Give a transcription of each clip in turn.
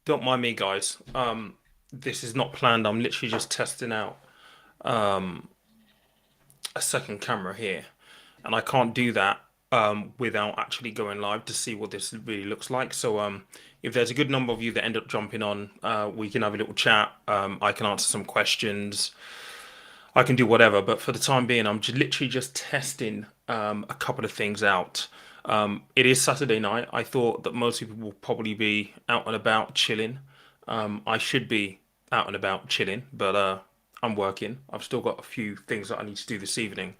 Don't mind me, guys. This is not planned. I'm literally just testing out um, a second camera here, and I can't do that without actually going live to see what this really looks like. So, if there's a good number of you that end up jumping on, we can have a little chat. I can answer some questions. I can do whatever. But for the time being, I'm literally just testing a couple of things out. It is Saturday night. I thought that most people will probably be out and about chilling. I should be out and about chilling, but I'm working. I've still got a few things that I need to do this evening.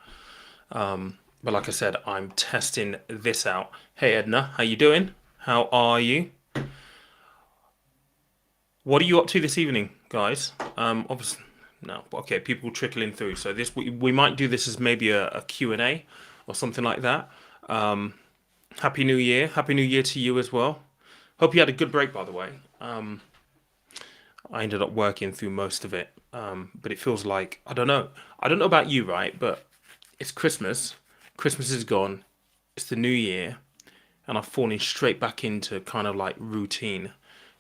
But like I said, I'm testing this out. Hey Edna, how you doing? How are you? What are you up to this evening, guys? Obviously, no. Okay, people trickling through. So this we might do this as maybe a Q&A or something like that. Happy New Year. Happy New Year to you as well. Hope you had a good break, by the way. I ended up working through most of it. But it feels like, I don't know. I don't know about you, right? But it's Christmas. Christmas is gone. It's the new year. And I've fallen straight back into kind of like routine.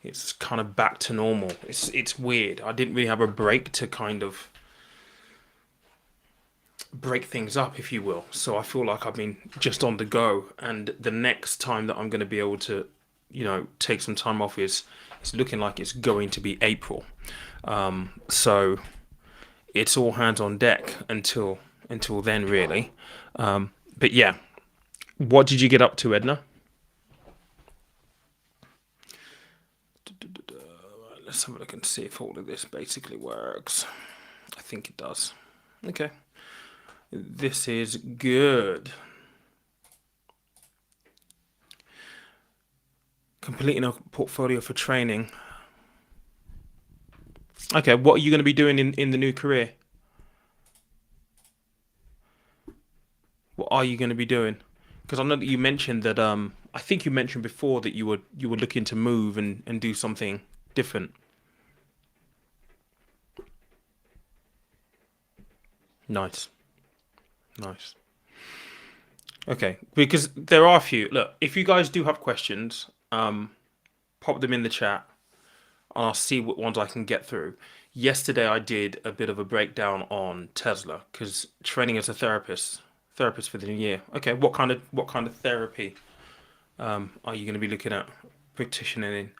It's kind of back to normal. It's weird. I didn't really have a break to kind of break things up, if you will. So I feel like I've been just on the go. And the next time that I'm going to be able to, take some time off is it's looking like it's going to be April. So it's all hands on deck until then, really. But yeah, what did you get up to, Edna? Let's have a look and see if all of this basically works. I think it does. Okay. This is good. Completing a portfolio for training. Okay, what are you going to be doing in the new career? What are you going to be doing? Because I know that you mentioned that I think you mentioned before that you were looking to move and do something different. Nice. Nice. Okay, because there are a few. Look, if you guys do have questions, pop them in the chat, and I'll see what ones I can get through. Yesterday, I did a bit of a breakdown on Tesla because training as a therapist for the new year. Okay, what kind of therapy are you going to be looking at practicing in?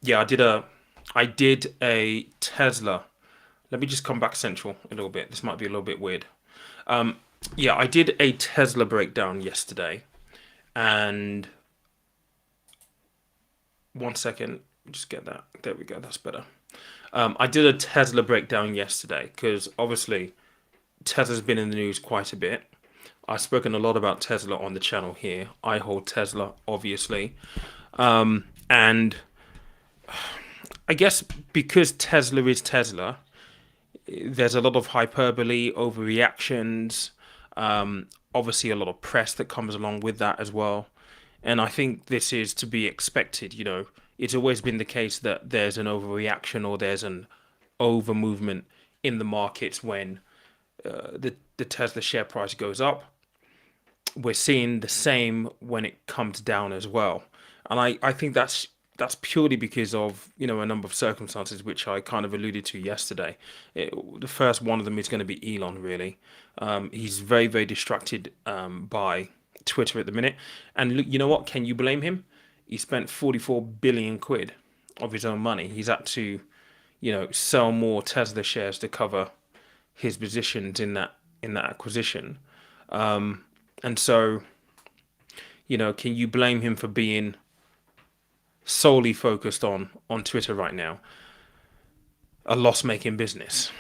Yeah, I did a Tesla. Let me just come back central a little bit. This might be a little bit weird. Yeah, I did a Tesla breakdown yesterday, and one second, just get that. There we go. That's better. I did a Tesla breakdown yesterday because obviously Tesla's been in the news quite a bit. I've spoken a lot about Tesla on the channel here. I hold Tesla, obviously, and I guess because Tesla is Tesla, there's a lot of hyperbole, overreactions, obviously a lot of press that comes along with that as well. And I think this is to be expected. It's always been the case that there's an overreaction or there's an over movement in the markets when the Tesla share price goes up. We're seeing the same when it comes down as well. And I think that's purely because of a number of circumstances which I kind of alluded to yesterday. The first one of them is going to be Elon. Really, he's very very distracted by Twitter at the minute. And look, you know what? Can you blame him? He spent 44 billion quid of his own money. He's had to sell more Tesla shares to cover his positions in that acquisition. And so can you blame him for being solely focused on Twitter right now, a loss-making business?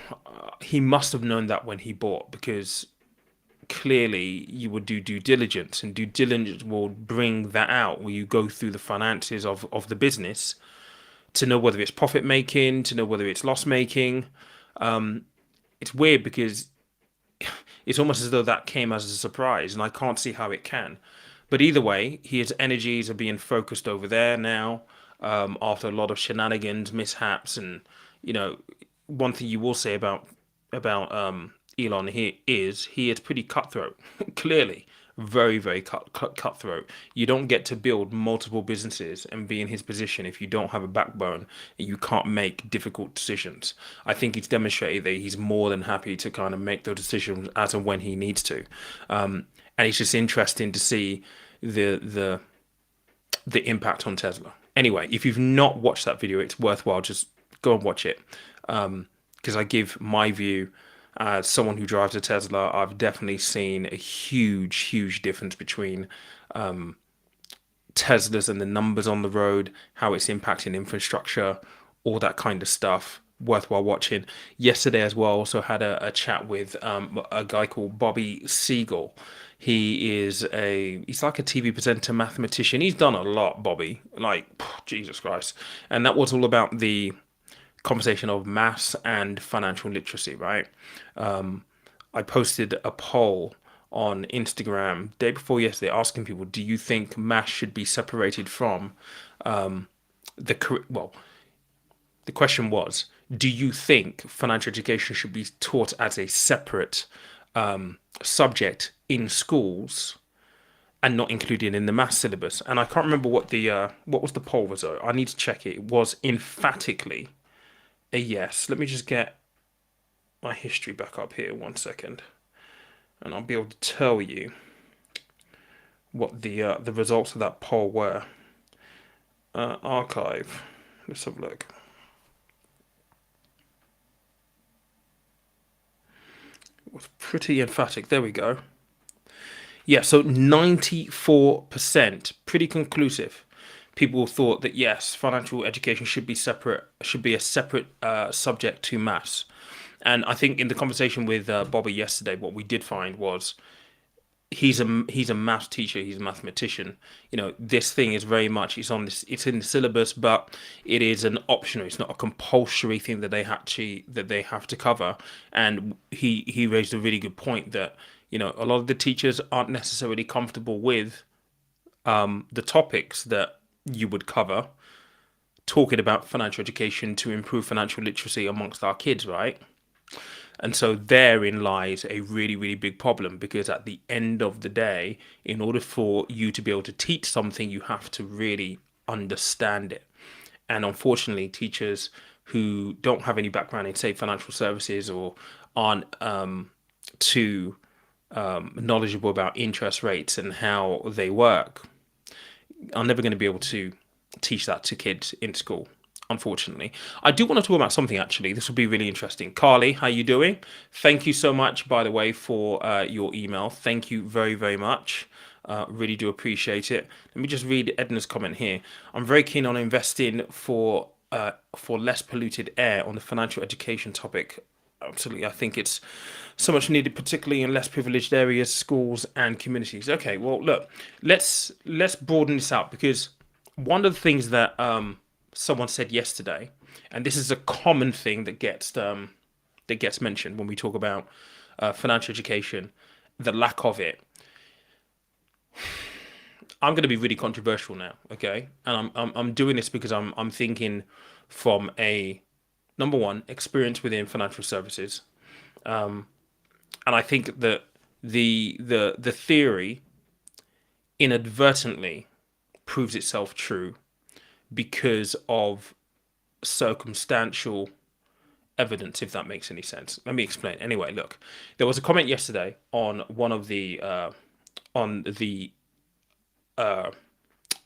He must have known that when he bought, because clearly you would do due diligence, and due diligence will bring that out where you go through the finances of the business to know whether it's profit making, to know whether it's loss making. It's weird because it's almost as though that came as a surprise, and I can't see how it can. But either way, his energies are being focused over there now, after a lot of shenanigans, mishaps, and you know, one thing you will say about Elon here is he is pretty cutthroat, clearly Very, very cutthroat. You don't get to build multiple businesses and be in his position if you don't have a backbone and you can't make difficult decisions. I think he's demonstrated that he's more than happy to kind of make those decisions as and when he needs to. And it's just interesting to see the the the impact on Tesla. Anyway, if you've not watched that video, it's worthwhile. Just go and watch it, because I give my view as someone who drives a Tesla. I've definitely seen a huge, huge difference between Teslas and the numbers on the road, how it's impacting infrastructure, all that kind of stuff. Worthwhile watching. Yesterday as well, also had a chat with a guy called Bobby Siegel. He's like a TV presenter, mathematician. He's done a lot, Bobby. Like, Jesus Christ. And that was all about the conversation of maths and financial literacy, right? I posted a poll on Instagram day before yesterday asking people, do you think maths should be separated from well, the question was, do you think financial education should be taught as a separate subject in schools and not included in the maths syllabus? And I can't remember what was the poll result. I need to check it. It was emphatically a yes. Let me just get my history back up here 1 second, and I'll be able to tell you what the results of that poll were. Archive. Let's have a look. It was pretty emphatic. There we go. Yeah, so 94%, pretty conclusive. People thought that yes, financial education should be separate, should be a separate subject to maths. And I think in the conversation with Bobby yesterday, what we did find was he's a math teacher, he's a mathematician. This thing is very much it's in the syllabus, but it is an optional. It's not a compulsory thing that they have to cover. And he raised a really good point that a lot of the teachers aren't necessarily comfortable with the topics that you would cover, talking about financial education to improve financial literacy amongst our kids, right? And so therein lies a really, really big problem, because at the end of the day, in order for you to be able to teach something, you have to really understand it. And unfortunately, teachers who don't have any background in, say, financial services, or aren't too knowledgeable about interest rates and how they work, are never going to be able to teach that to kids in school, unfortunately. I do want to talk about something, actually. This will be really interesting. Carly, how you doing? Thank you so much, by the way, for your email. Thank you very, very much. Really do appreciate it. Let me just read Edna's comment here. I'm very keen on investing for less polluted air on the financial education topic. Absolutely, I think it's so much needed, particularly in less privileged areas, schools, and communities. Okay, well, look, let's broaden this out, because one of the things that someone said yesterday, and this is a common thing that gets mentioned when we talk about financial education, the lack of it. I'm going to be really controversial now, okay? And I'm doing this because I'm thinking from a number one experience within financial services, and I think that the theory inadvertently proves itself true because of circumstantial evidence, if that makes any sense. Let me explain. Anyway, look, there was a comment yesterday on one of the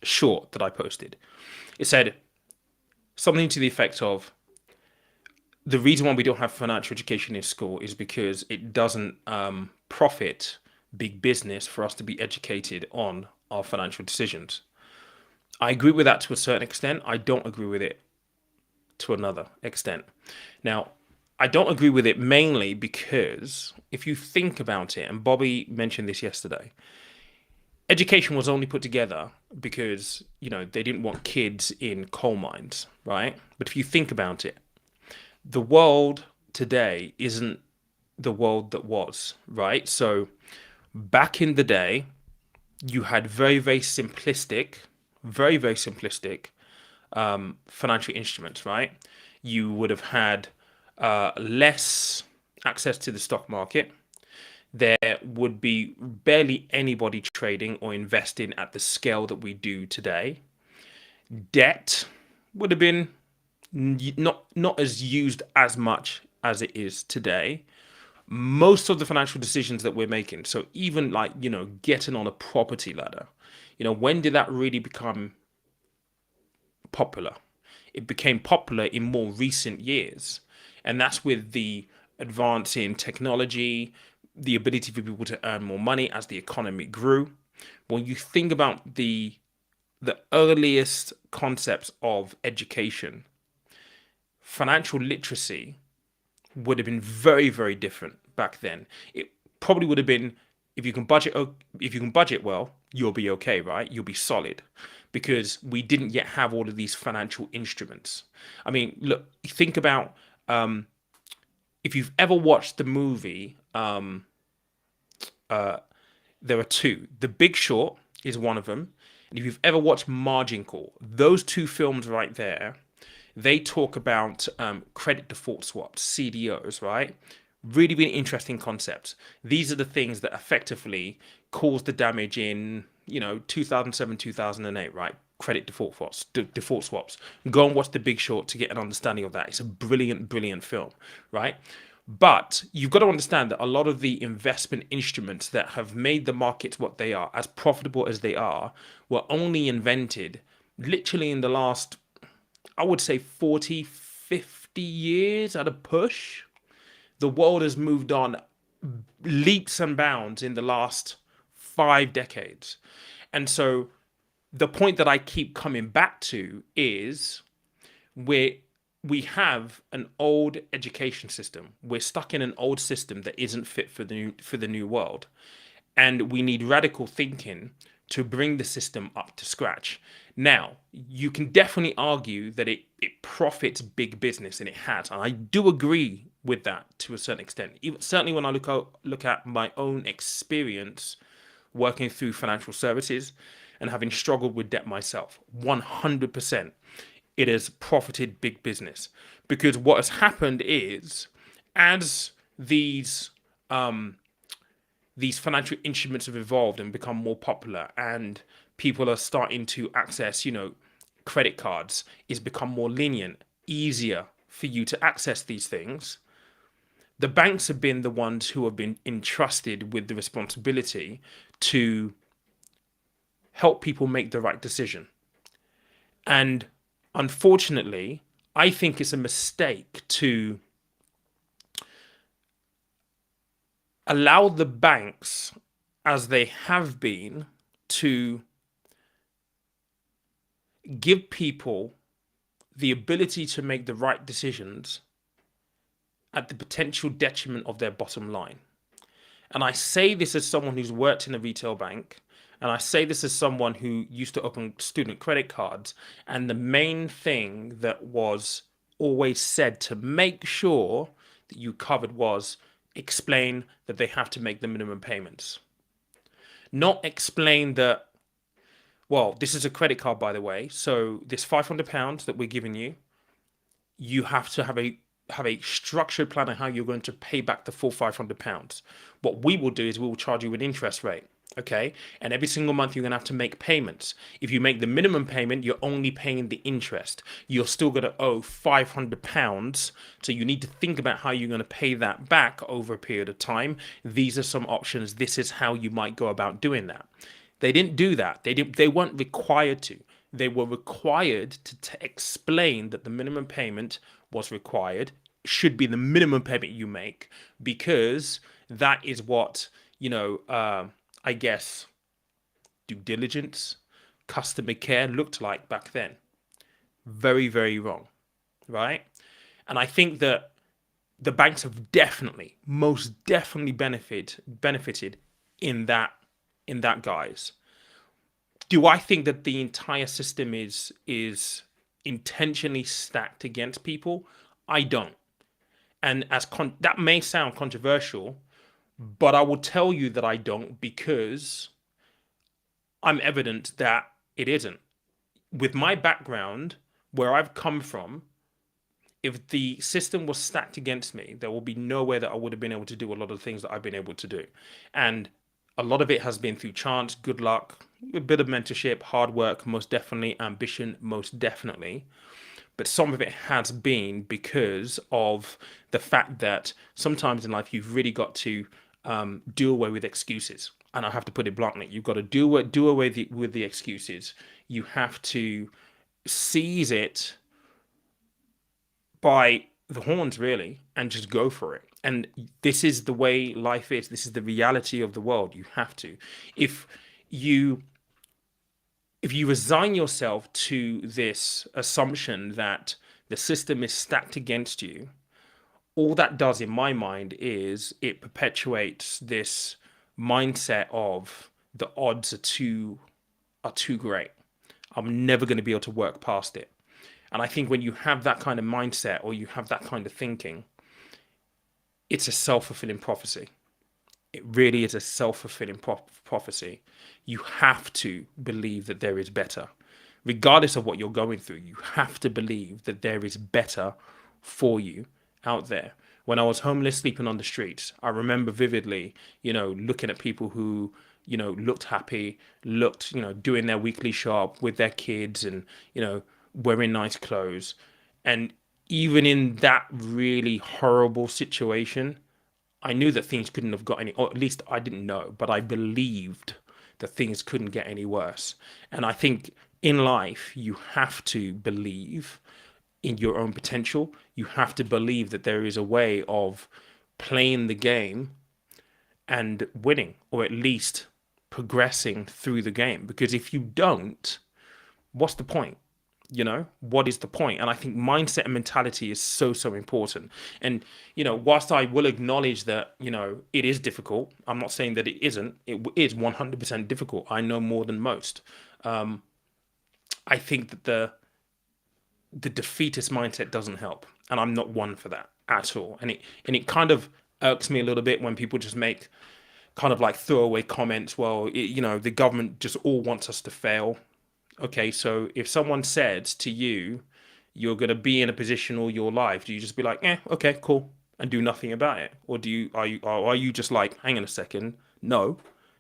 short that I posted. It said something to the effect of, the reason why we don't have financial education in school is because it doesn't profit big business for us to be educated on our financial decisions. I agree with that to a certain extent. I don't agree with it to another extent. Now, I don't agree with it mainly because if you think about it, and Bobby mentioned this yesterday, education was only put together because, they didn't want kids in coal mines, right? But if you think about it, the world today isn't the world that was, right? So back in the day, you had very, very simplistic financial instruments, right? You would have had less access to the stock market. there would be barely anybody trading or investing at the scale that we do today. Debt would have been not as used as much as it is today. Most of the financial decisions that we're making, so even like, getting on a property ladder, when did that really become popular? It became popular in more recent years, and that's with the advance in technology, the ability for people to earn more money as the economy grew. When you think about the earliest concepts of education, financial literacy would have been very, very different back then. It probably would have been, if you can budget, if you can budget well, you'll be okay, right? You'll be solid, because we didn't yet have all of these financial instruments. I mean, look, think about, if you've ever watched the movie, there are two. The Big Short is one of them. And if you've ever watched Margin Call, those two films right there, they talk about credit default swaps, CDOs, right? Really, really interesting concepts. These are the things that effectively caused the damage in, 2007, 2008, right? Credit default swaps. Go and watch The Big Short to get an understanding of that. It's a brilliant, brilliant film, right? But you've got to understand that a lot of the investment instruments that have made the markets what they are, as profitable as they are, were only invented literally in the last, I would say, 40, 50 years at a push. The world has moved on leaps and bounds in the last 5 decades. And so the point that I keep coming back to is, we have an old education system. We're stuck in an old system that isn't fit for the new world. And we need radical thinking to bring the system up to scratch. Now, you can definitely argue that it profits big business, and it has. And I do agree with that to a certain extent. Certainly when I look at my own experience working through financial services and having struggled with debt myself, 100%. It has profited big business, because what has happened is, as these financial instruments have evolved and become more popular, and people are starting to access, credit cards, it's become more lenient, easier for you to access these things. The banks have been the ones who have been entrusted with the responsibility to help people make the right decision. And unfortunately, I think it's a mistake to allow the banks, as they have been, to give people the ability to make the right decisions at the potential detriment of their bottom line. And I say this as someone who's worked in a retail bank, and I say this as someone who used to open student credit cards. And the main thing that was always said to make sure that you covered was, explain that they have to make the minimum payments. Not explain that, well, this is a credit card, by the way, so this £500 that we're giving you, you have to have a structured plan on how you're going to pay back the full £500. What we will do is we will charge you an interest rate. Okay, and every single month you're going to have to make payments. If you make the minimum payment, you're only paying the interest. You're still going to owe £500. So you need to think about how you're going to pay that back over a period of time. These are some options. This is how you might go about doing that. They didn't do that. They weren't required to. They were required to explain that the minimum payment was required, should be the minimum payment you make, because that is what, I guess, due diligence, customer care looked like back then. Very, very wrong, right? And I think that the banks have definitely, most definitely benefited in that guise. Do I think that the entire system is intentionally stacked against people? I don't. And that may sound controversial, but I will tell you that I don't, because I'm evident that it isn't. With my background, where I've come from, if the system was stacked against me, there will be no way that I would have been able to do a lot of the things that I've been able to do. And a lot of it has been through chance, good luck, a bit of mentorship, hard work, most definitely, ambition, most definitely. But some of it has been because of the fact that sometimes in life you've really got to do away with excuses. And I have to put it bluntly, you've got to do away with the excuses. You have to seize it by the horns, really, and just go for it. And this is the way life is. This is the reality of the world. You have to. If you if you resign yourself to this assumption that the system is stacked against you, all that does in my mind is it perpetuates this mindset of the odds are too great. I'm never going to be able to work past it. And I think when you have that kind of mindset or you have that kind of thinking, it's a self-fulfilling prophecy. It really is a self-fulfilling prophecy. You have to believe that there is better. Regardless of what you're going through, you have to believe that there is better for you out there. When I was homeless, sleeping on the streets, I remember vividly, looking at people who, looked happy, looked, doing their weekly shop with their kids and, wearing nice clothes. And even in that really horrible situation, I knew that things couldn't have got any, or at least I didn't know, but I believed that things couldn't get any worse. And I think in life, you have to believe in your own potential. You have to believe that there is a way of playing the game and winning, or at least progressing through the game. Because if you don't, what's the point? What is the point? And I think mindset and mentality is so important. And whilst I will acknowledge that it is difficult, I'm not saying that it isn't. It is 100% difficult. I know more than most. I think that the defeatist mindset doesn't help, and I'm not one for that at all. And it kind of irks me a little bit when people just make kind of like throwaway comments. Well, the government just all wants us to fail. Okay, so if someone said to you, you're going to be in a position all your life, do you just be like, okay, cool, and do nothing about it? Or are you just like, hang on a second, no,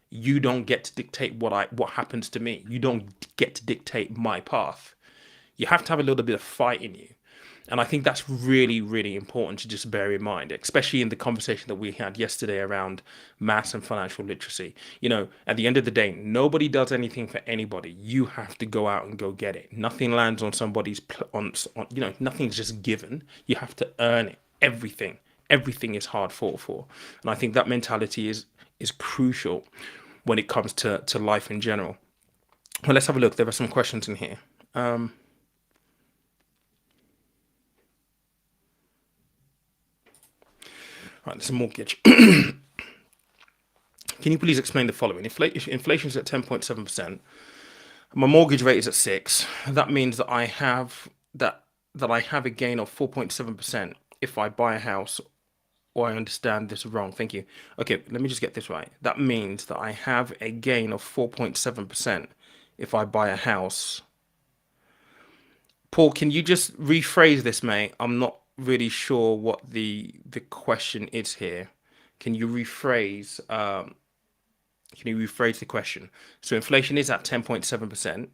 you don't get to dictate what happens to me. You don't get to dictate my path. You have to have a little bit of fight in you. And I think that's really, really important to just bear in mind, especially in the conversation that we had yesterday around maths and financial literacy. At the end of the day, nobody does anything for anybody. You have to go out and go get it. Nothing lands on somebody's, nothing's just given. You have to earn it. Everything is hard fought for. And I think that mentality is crucial when it comes to life in general. Well, let's have a look. There are some questions in here. Right, there's a mortgage. Can you please explain the following? Inflation is at 10.7%. My mortgage rate is at 6. That means that I have a gain of 4.7% if I buy a house. Or I understand this wrong. Thank you. Okay, let me just get this right. That means that I have a gain of 4.7% if I buy a house. Paul, can you just rephrase this, mate? I'm not really sure what the question is here. Can you rephrase the question? So inflation is at 10.7%.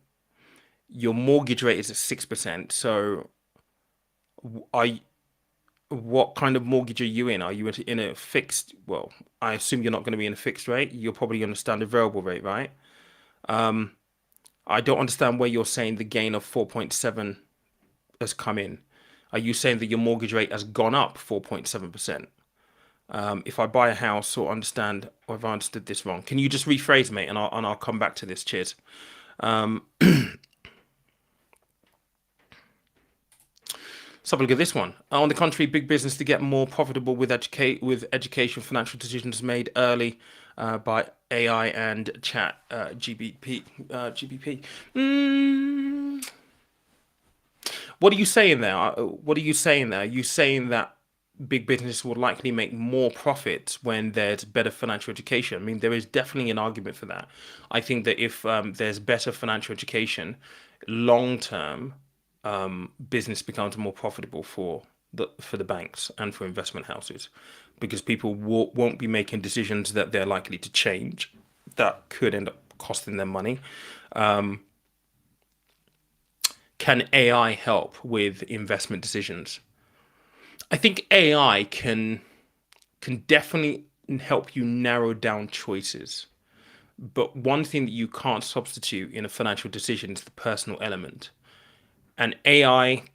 Your mortgage rate is at 6%. So what kind of mortgage are you in? Are you in a fixed? Well, I assume you're not going to be in a fixed rate. You're probably on a standard variable rate, right? I don't understand where you're saying the gain of 4.7 has come in. Are you saying that your mortgage rate has gone up 4.7%? If I buy a house, or understand, or have I understood this wrong? Can you just rephrase, mate, and I'll come back to this. Cheers. Let's have a look at this one. On the contrary, big business to get more profitable with education, financial decisions made early by AI and chat GBP. What are you saying there? What are you saying there? Are you saying that big business will likely make more profits when there's better financial education? I mean, there is definitely an argument for that. I think that if there's better financial education, long term, business becomes more profitable for for the banks and for investment houses, because people won't be making decisions that they're likely to change that could end up costing them money. Can AI help with investment decisions? I think AI can definitely help you narrow down choices. But one thing that you can't substitute in a financial decision is the personal element. And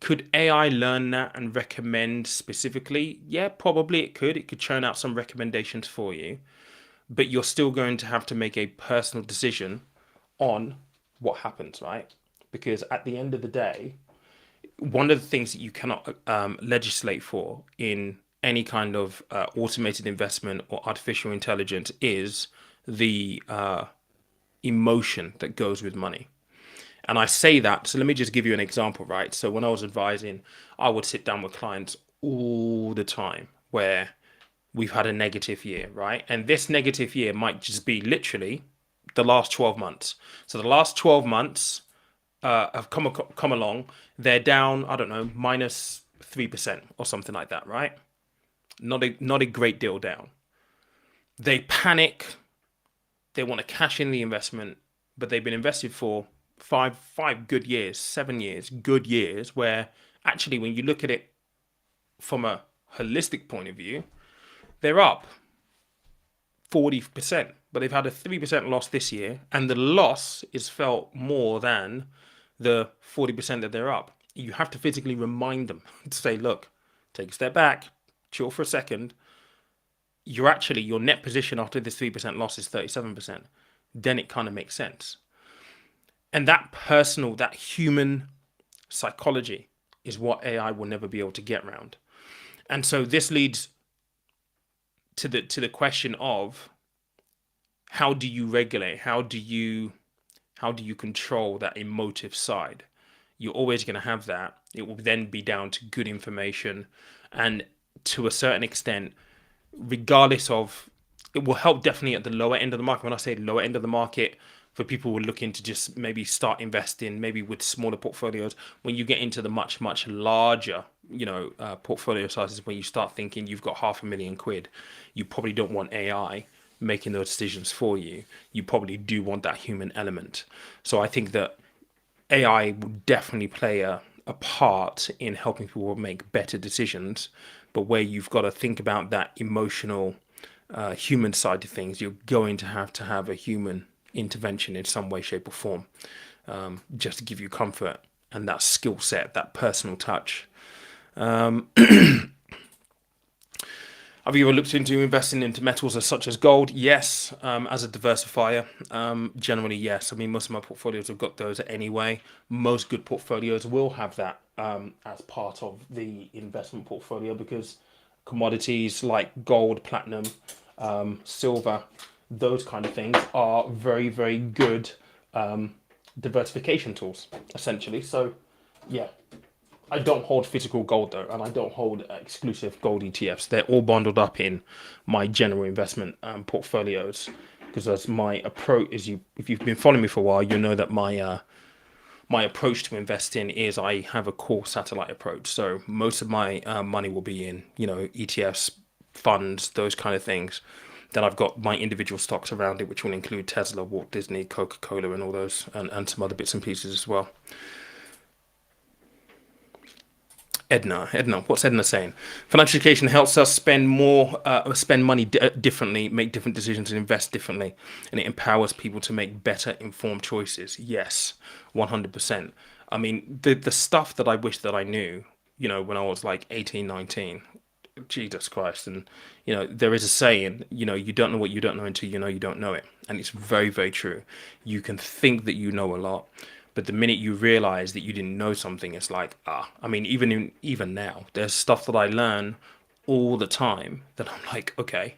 could AI learn that and recommend specifically? Yeah, probably it could. It could churn out some recommendations for you, but you're still going to have to make a personal decision on what happens, right? Because at the end of the day, one of the things that you cannot legislate for in any kind of automated investment or artificial intelligence is the emotion that goes with money. And I say that, so let me just give you an example, right? So when I was advising, I would sit down with clients all the time where we've had a negative year, right? And this negative year might just be literally the last 12 months. So the last 12 months have come along. They're down, I don't know, minus 3% or something like that, right? Not a great deal down. They panic. They want to cash in the investment, but they've been invested for five good years, 7 years, good years, where actually when you look at it from a holistic point of view, they're up 40%, but they've had a 3% loss this year, and the loss is felt more than the 40% that they're up. You have to physically remind them to say, look, take a step back, chill for a second. Your net position after this 3% loss is 37%. Then it kind of makes sense. And that human psychology is what AI will never be able to get around. And so this leads to the question of how do you regulate? How do you control that emotive side? You're always going to have that. It will then be down to good information, and to a certain extent, regardless of, it will help definitely at the lower end of the market. When I say lower end of the market, for people who are looking to just maybe start investing, maybe with smaller portfolios. When you get into the much larger, portfolio sizes, when you start thinking you've got £500,000, you probably don't want AI making those decisions for you. You probably do want that human element. So I think that AI will definitely play a part in helping people make better decisions, but where you've got to think about that emotional, human side of things, you're going to have a human intervention in some way, shape, or form, just to give you comfort and that skill set, that personal touch. Have you ever looked into investing into metals such as gold? Yes, as a diversifier. Generally, yes. I mean, most of my portfolios have got those anyway. Most good portfolios will have that as part of the investment portfolio, because commodities like gold, platinum, silver, those kind of things are very, very good diversification tools, essentially. So, yeah. I don't hold physical gold though, and I don't hold exclusive gold ETFs. They're all bundled up in my general investment portfolios, because as my approach is, if you've been following me for a while, you know that my approach to investing is I have a core satellite approach. So most of my money will be in ETFs, funds, those kind of things. Then I've got my individual stocks around it, which will include Tesla, Walt Disney, Coca-Cola, and all those, and some other bits and pieces as well. Edna, what's Edna saying? Financial education helps us spend money differently, make different decisions, and invest differently, and it empowers people to make better informed choices. Yes, 100%. I mean, the stuff that I wish that I knew, when I was like 18, 19, Jesus Christ. And, there is a saying, you don't know what you don't know until you don't know it. And it's very, very true. You can think that you know a lot, but the minute you realize that you didn't know something, it's like, I mean, even now, there's stuff that I learn all the time that I'm like, okay,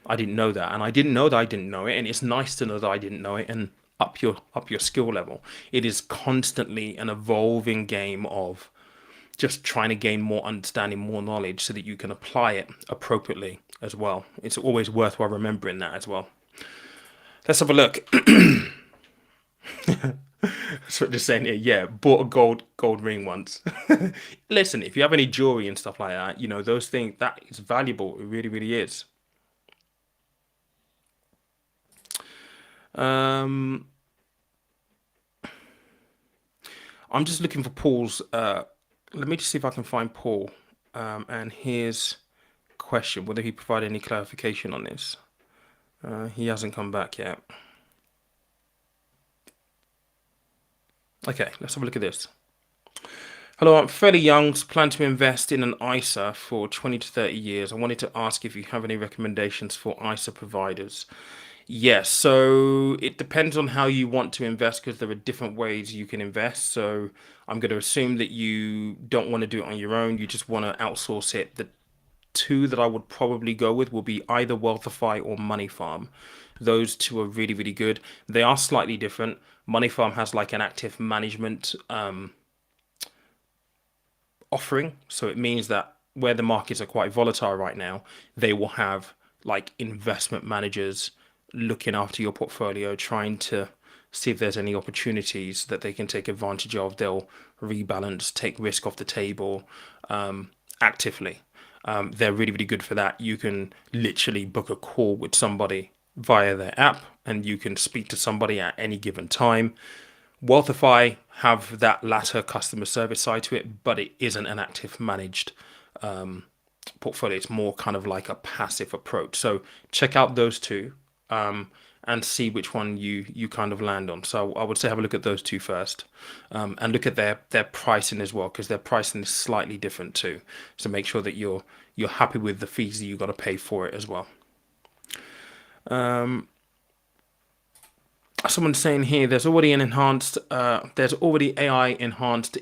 I didn't know that, and I didn't know that I didn't know it, and it's nice to know that I didn't know it, and up your skill level. It is constantly an evolving game of just trying to gain more understanding, more knowledge, so that you can apply it appropriately as well. It's always worthwhile remembering that as well. Let's have a look. So just saying here, yeah, bought a gold ring once. Listen, if you have any jewelry and stuff like that, those things that is valuable. It really, really is. Um, I'm just looking for Paul's. Let me just see if I can find Paul. And his question, whether he provided any clarification on this. He hasn't come back yet. Okay, let's have a look at this. Hello, I'm fairly young, plan to invest in an ISA for 20 to 30 years. I wanted to ask if you have any recommendations for ISA providers. Yes, so it depends on how you want to invest because there are different ways you can invest. So I'm going to assume that you don't want to do it on your own. You just want to outsource it. The two that I would probably go with will be either Wealthify or Money Farm. Those two are really, really good. They are slightly different. Money Farm has like an active management offering. So it means that where the markets are quite volatile right now, they will have like investment managers looking after your portfolio, trying to see if there's any opportunities that they can take advantage of. They'll rebalance, take risk off the table actively. They're really, really good for that. You can literally book a call with somebody via their app and you can speak to somebody at any given time. Wealthify have that latter customer service side to it, but it isn't an active managed portfolio. It's more kind of like a passive approach. So check out those two and see which one you kind of land on. So I would say have a look at those two first, and look at their pricing as well, because their pricing is slightly different too. So make sure that you're happy with the fees that you got to pay for it as well. Someone's saying here there's already AI enhanced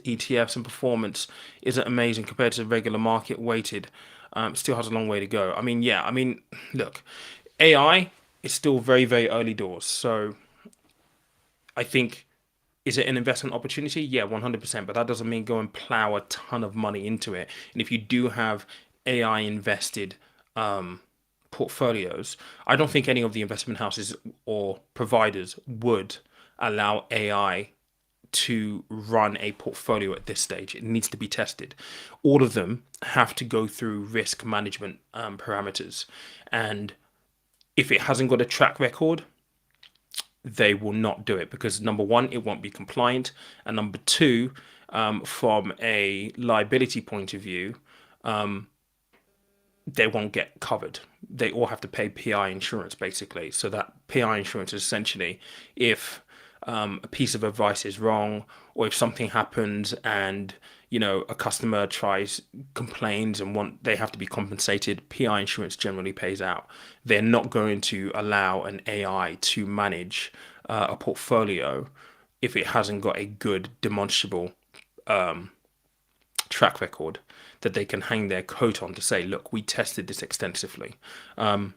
ETFs and performance isn't amazing compared to regular market weighted. Still has a long way to go. I mean, yeah, I mean, look, AI is still very, very early doors. So I think, is it an investment opportunity? Yeah, 100%. But that doesn't mean go and plow a ton of money into it. And if you do have AI invested portfolios, I don't think any of the investment houses or providers would allow AI to run a portfolio at this stage. It needs to be tested. All of them have to go through risk management parameters. And if it hasn't got a track record, they will not do it because number one, it won't be compliant. And number two, from a liability point of view, they won't get covered. They all have to pay PI insurance basically. So that PI insurance is essentially if a piece of advice is wrong or if something happens and a customer complains and they have to be compensated, PI insurance generally pays out. They're not going to allow an AI to manage a portfolio if it hasn't got a good demonstrable track record that they can hang their coat on to say, look, we tested this extensively.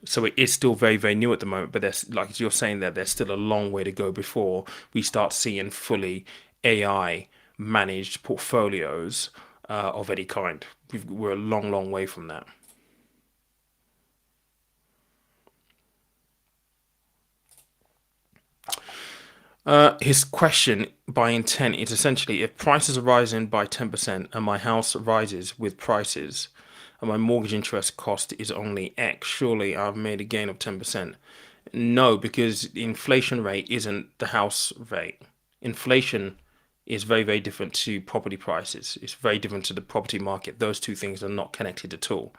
So it is still very, very new at the moment, but there's, like you're saying there, there's still a long way to go before we start seeing fully AI managed portfolios of any kind. We're a long, long way from that. His question by intent is essentially if prices are rising by 10% and my house rises with prices and my mortgage interest cost is only X, surely I've made a gain of 10%. No, because the inflation rate isn't the house rate. Inflation is very, very different to property prices. It's very different to the property market. Those two things are not connected at all.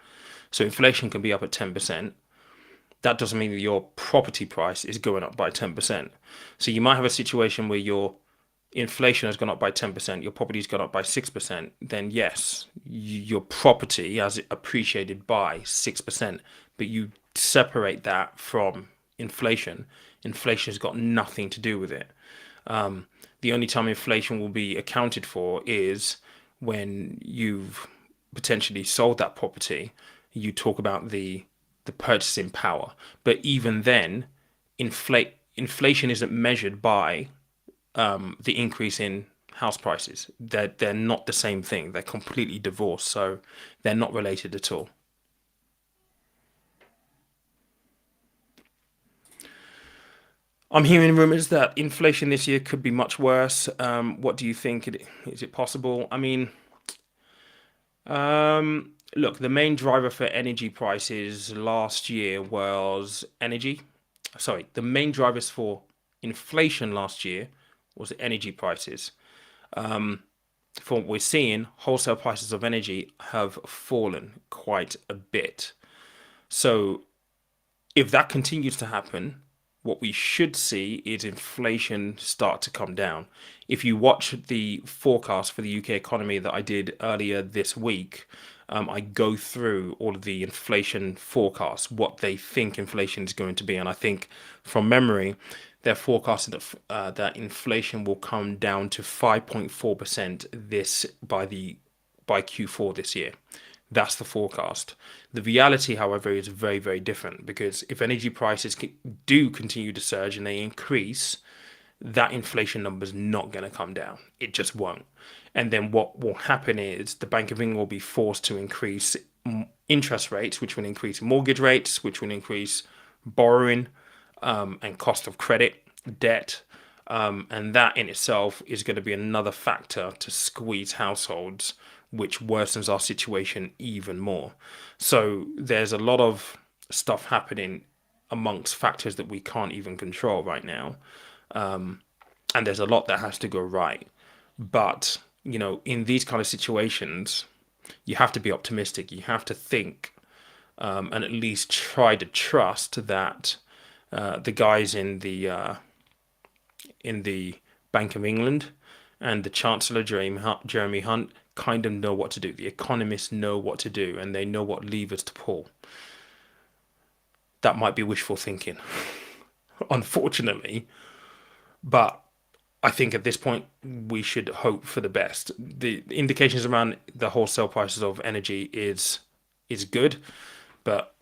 So inflation can be up at 10%. That doesn't mean that your property price is going up by 10%. So you might have a situation where your inflation has gone up by 10%, your property's gone up by 6%, then yes, your property has appreciated by 6%, but you separate that from inflation. Inflation has got nothing to do with it. The only time inflation will be accounted for is when you've potentially sold that property. You talk about the purchasing power. But even then, inflation isn't measured by the increase in house prices. They're not the same thing. They're completely divorced. So they're not related at all. I'm hearing rumors that inflation this year could be much worse. What do you think? Is it possible? I mean, look, the main driver for energy prices last year was energy. Sorry, the main drivers for inflation last year was energy prices. From what we're seeing, wholesale prices of energy have fallen quite a bit. So if that continues to happen, what we should see is inflation start to come down. If you watch the forecast for the UK economy that I did earlier this week, I go through all of the inflation forecasts, what they think inflation is going to be, and I think from memory, they're forecasting that inflation will come down to 5.4% this by Q4 this year. That's the forecast. The reality, however, is very, very different because if energy prices do continue to surge and they increase, that inflation number is not going to come down. It just won't. And then what will happen is the Bank of England will be forced to increase interest rates, which will increase mortgage rates, which will increase borrowing and cost of credit, debt. And that in itself is going to be another factor to squeeze households, which worsens our situation even more. So there's a lot of stuff happening amongst factors that we can't even control right now. And there's a lot that has to go right. But, in these kind of situations, you have to be optimistic. You have to think and at least try to trust that the guys in the Bank of England and the Chancellor Jeremy Hunt kind of know what to do. The economists know what to do, and they know what levers to pull. That might be wishful thinking, unfortunately, but I think at this point we should hope for the best. The indications around the wholesale prices of energy is good, but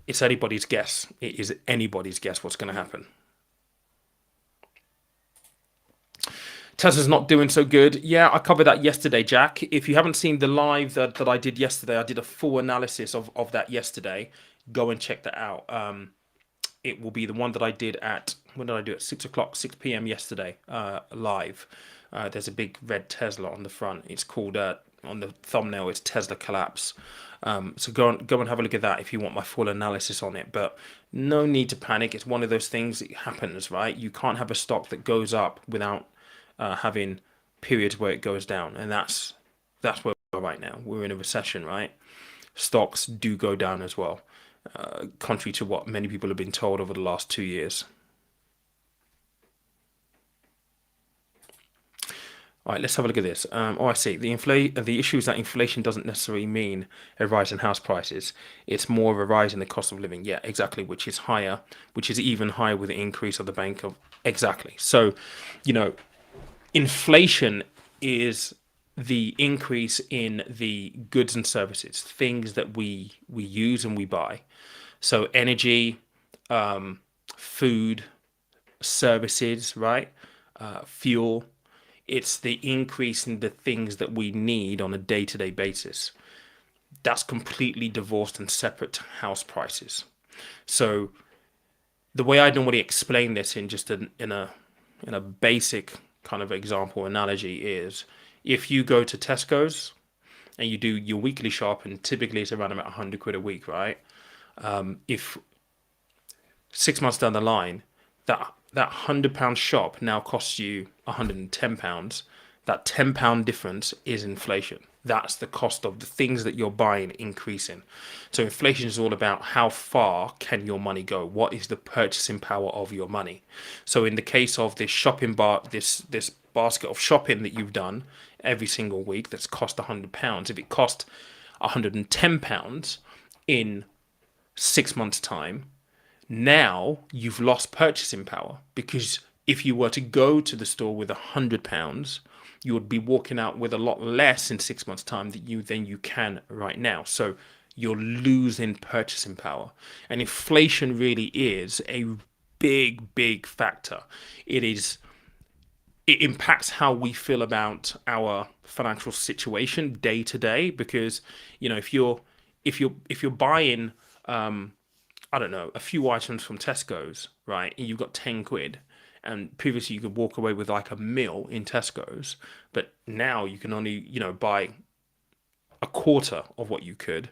it's anybody's guess. It is anybody's guess what's going to happen. Tesla's not doing so good. Yeah, I covered that yesterday, Jack. If you haven't seen the live that I did yesterday, I did a full analysis of that yesterday. Go and check that out. It will be the one that I did at, when did I do it? 6 o'clock, 6 p.m. yesterday, live. There's a big red Tesla on the front. It's called, on the thumbnail, it's Tesla Collapse. So go and have a look at that if you want my full analysis on it. But no need to panic. It's one of those things that happens, right? You can't have a stock that goes up without having periods where it goes down, and that's where we are right now. We're in a recession, right? Stocks do go down as well, contrary to what many people have been told over the last 2 years. All right, let's have a look at this. I see. The issue is that inflation doesn't necessarily mean a rise in house prices. It's more of a rise in the cost of living. Yeah, exactly, which is higher, which is even higher with the increase of the bank of exactly. So, inflation is the increase in the goods and services, things that we use and we buy. So energy, food, services, right? Fuel. It's the increase in the things that we need on a day-to-day basis. That's completely divorced and separate to house prices. So the way I normally explain this in just in a basic kind of example analogy is if you go to Tesco's and you do your weekly shop, and typically it's around about 100 quid a week, right? If 6 months down the line, that £100 shop now costs you £110, that £10 difference is inflation. That's the cost of the things that you're buying increasing. So inflation is all about how far can your money go? What is the purchasing power of your money? So in the case of this this basket of shopping that you've done every single week that's cost £100, if it cost £110 in 6 months' time, now you've lost purchasing power, because if you were to go to the store with £100, you would be walking out with a lot less in 6 months' time than you can right now. So you're losing purchasing power. And inflation really is a big, big factor. It impacts how we feel about our financial situation day to day, because if you're buying I don't know, a few items from Tesco's, right? And you've got 10 quid. And previously you could walk away with like a meal in Tesco's, but now you can only, buy a quarter of what you could.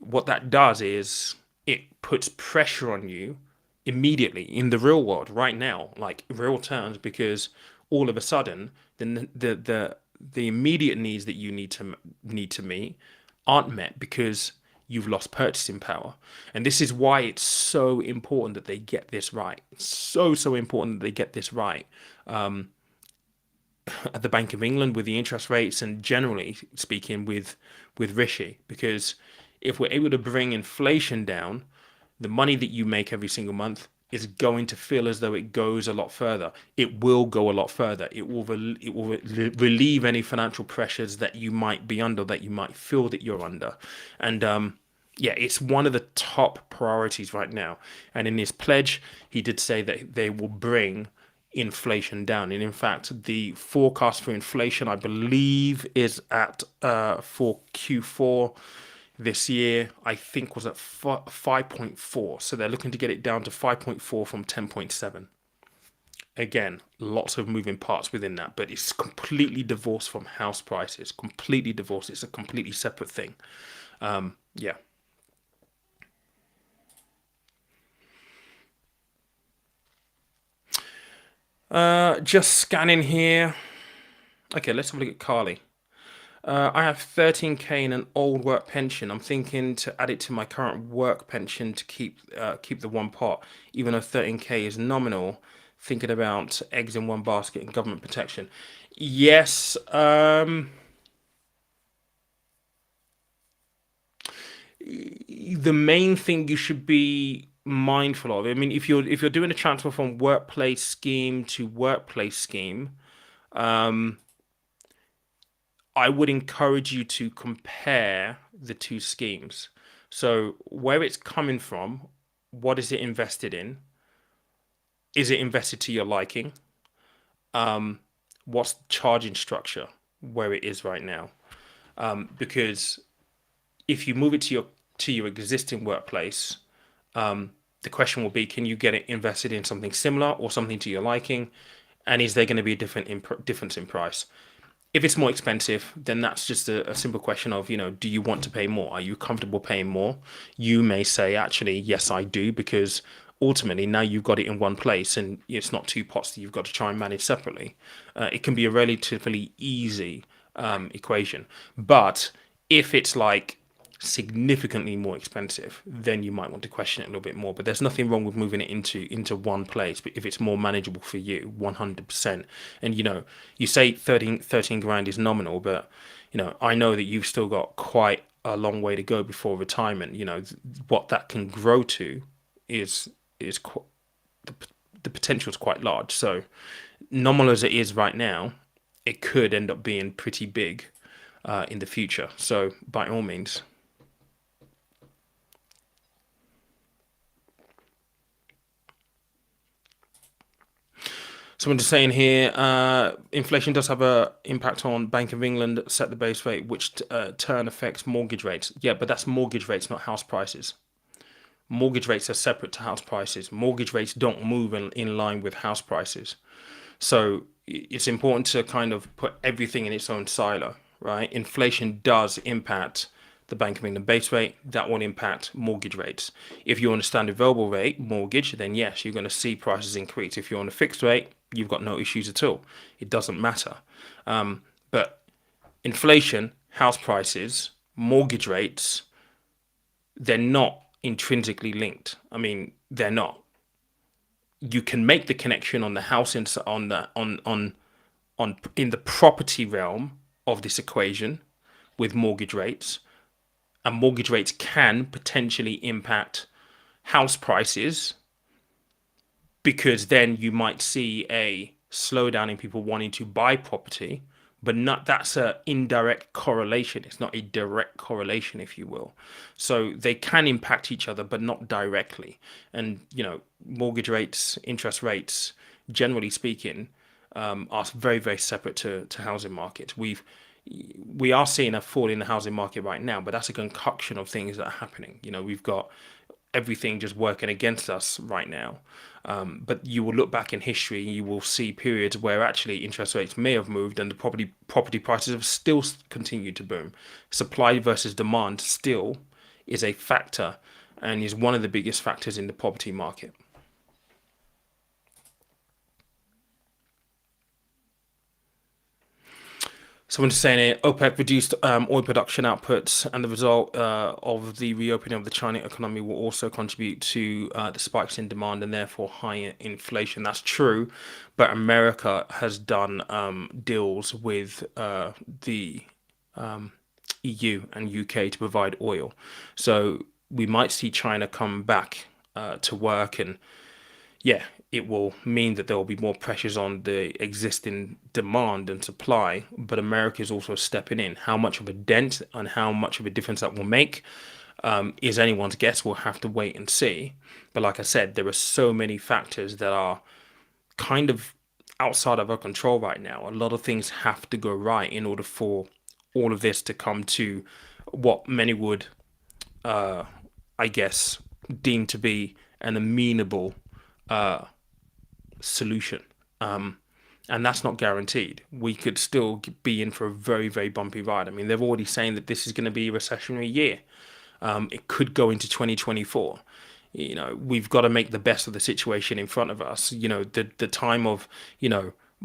What that does is it puts pressure on you immediately in the real world right now, like real terms, because all of a sudden the immediate needs that you need to meet aren't met because you've lost purchasing power. And this is why it's so important that they get this right. It's so important that they get this right at the Bank of England with the interest rates and generally speaking with Rishi, because if we're able to bring inflation down, the money that you make every single month is going to feel as though it goes a lot further. It will go a lot further. It will relieve any financial pressures that you might be under, that you might feel that you're under, and yeah, it's one of the top priorities right now. And in his pledge, he did say that they will bring inflation down. And in fact, the forecast for inflation, I believe, is at for Q4 this year, I think was at 5.4. So they're looking to get it down to 5.4 from 10.7. Again, lots of moving parts within that, but it's completely divorced from house prices. Completely divorced. It's a completely separate thing. Yeah. Just scanning here. Okay, let's have a look at Carly. I have 13k in an old work pension. I'm thinking to add it to my current work pension to keep the one pot, even though 13k is nominal. Thinking about eggs in one basket and government protection. Yes. The main thing you should be mindful of. I mean, if you're doing a transfer from workplace scheme to workplace scheme, I would encourage you to compare the two schemes. So where it's coming from, what is it invested in? Is it invested to your liking? What's the charging structure where it is right now? Because if you move it to your existing workplace, the question will be, can you get it invested in something similar or something to your liking? And is there going to be a difference in price? If it's more expensive, then that's just a simple question of, do you want to pay more? Are you comfortable paying more? You may say, actually, yes, I do, because ultimately now you've got it in one place and it's not two pots that you've got to try and manage separately. It can be a relatively easy equation. But if it's like significantly more expensive, then you might want to question it a little bit more. But there's nothing wrong with moving it into one place, but if it's more manageable for you, 100%. And you say 13 grand is nominal, but I know that you've still got quite a long way to go before retirement. What that can grow to is the, the potential is quite large. So nominal as it is right now, it could end up being pretty big in the future. So by all means. Someone just saying here, inflation does have a impact on Bank of England set the base rate, which turn affects mortgage rates. Yeah, but that's mortgage rates, not house prices. Mortgage rates are separate to house prices. Mortgage rates don't move in line with house prices. So it's important to kind of put everything in its own silo, right? Inflation does impact the Bank of England base rate. That will impact mortgage rates. If you're on a standard variable rate mortgage, then yes, you're going to see prices increase. If you're on a fixed rate, you've got no issues at all. It doesn't matter. But inflation, house prices, mortgage rates, they're not intrinsically linked. I mean, they're not. You can make the connection on the house on in the property realm of this equation with mortgage rates, and mortgage rates can potentially impact house prices, because then you might see a slowdown in people wanting to buy property, but not that's a indirect correlation. It's not a direct correlation, if you will. So they can impact each other, but not directly. And mortgage rates, interest rates, generally speaking, are very, very separate to housing markets. We are seeing a fall in the housing market right now, but that's a concoction of things that are happening. We've got everything just working against us right now. But you will look back in history and you will see periods where actually interest rates may have moved and the property prices have still continued to boom. Supply versus demand still is a factor and is one of the biggest factors in the property market. Someone's saying here, OPEC reduced oil production outputs, and the result of the reopening of the China economy will also contribute to the spikes in demand and therefore higher inflation. That's true, but America has done deals with the EU and UK to provide oil. So we might see China come back to work and yeah, it will mean that there will be more pressures on the existing demand and supply, but America is also stepping in. How much of a dent and how much of a difference that will make is anyone's guess. We'll have to wait and see. But like I said, there are so many factors that are kind of outside of our control right now. A lot of things have to go right in order for all of this to come to what many would, I guess, deem to be an amenable solution. And that's not guaranteed. We could still be in for a very, very bumpy ride. I mean, they're already saying that this is going to be a recessionary year. It could go into 2024. We've got to make the best of the situation in front of us. The time of,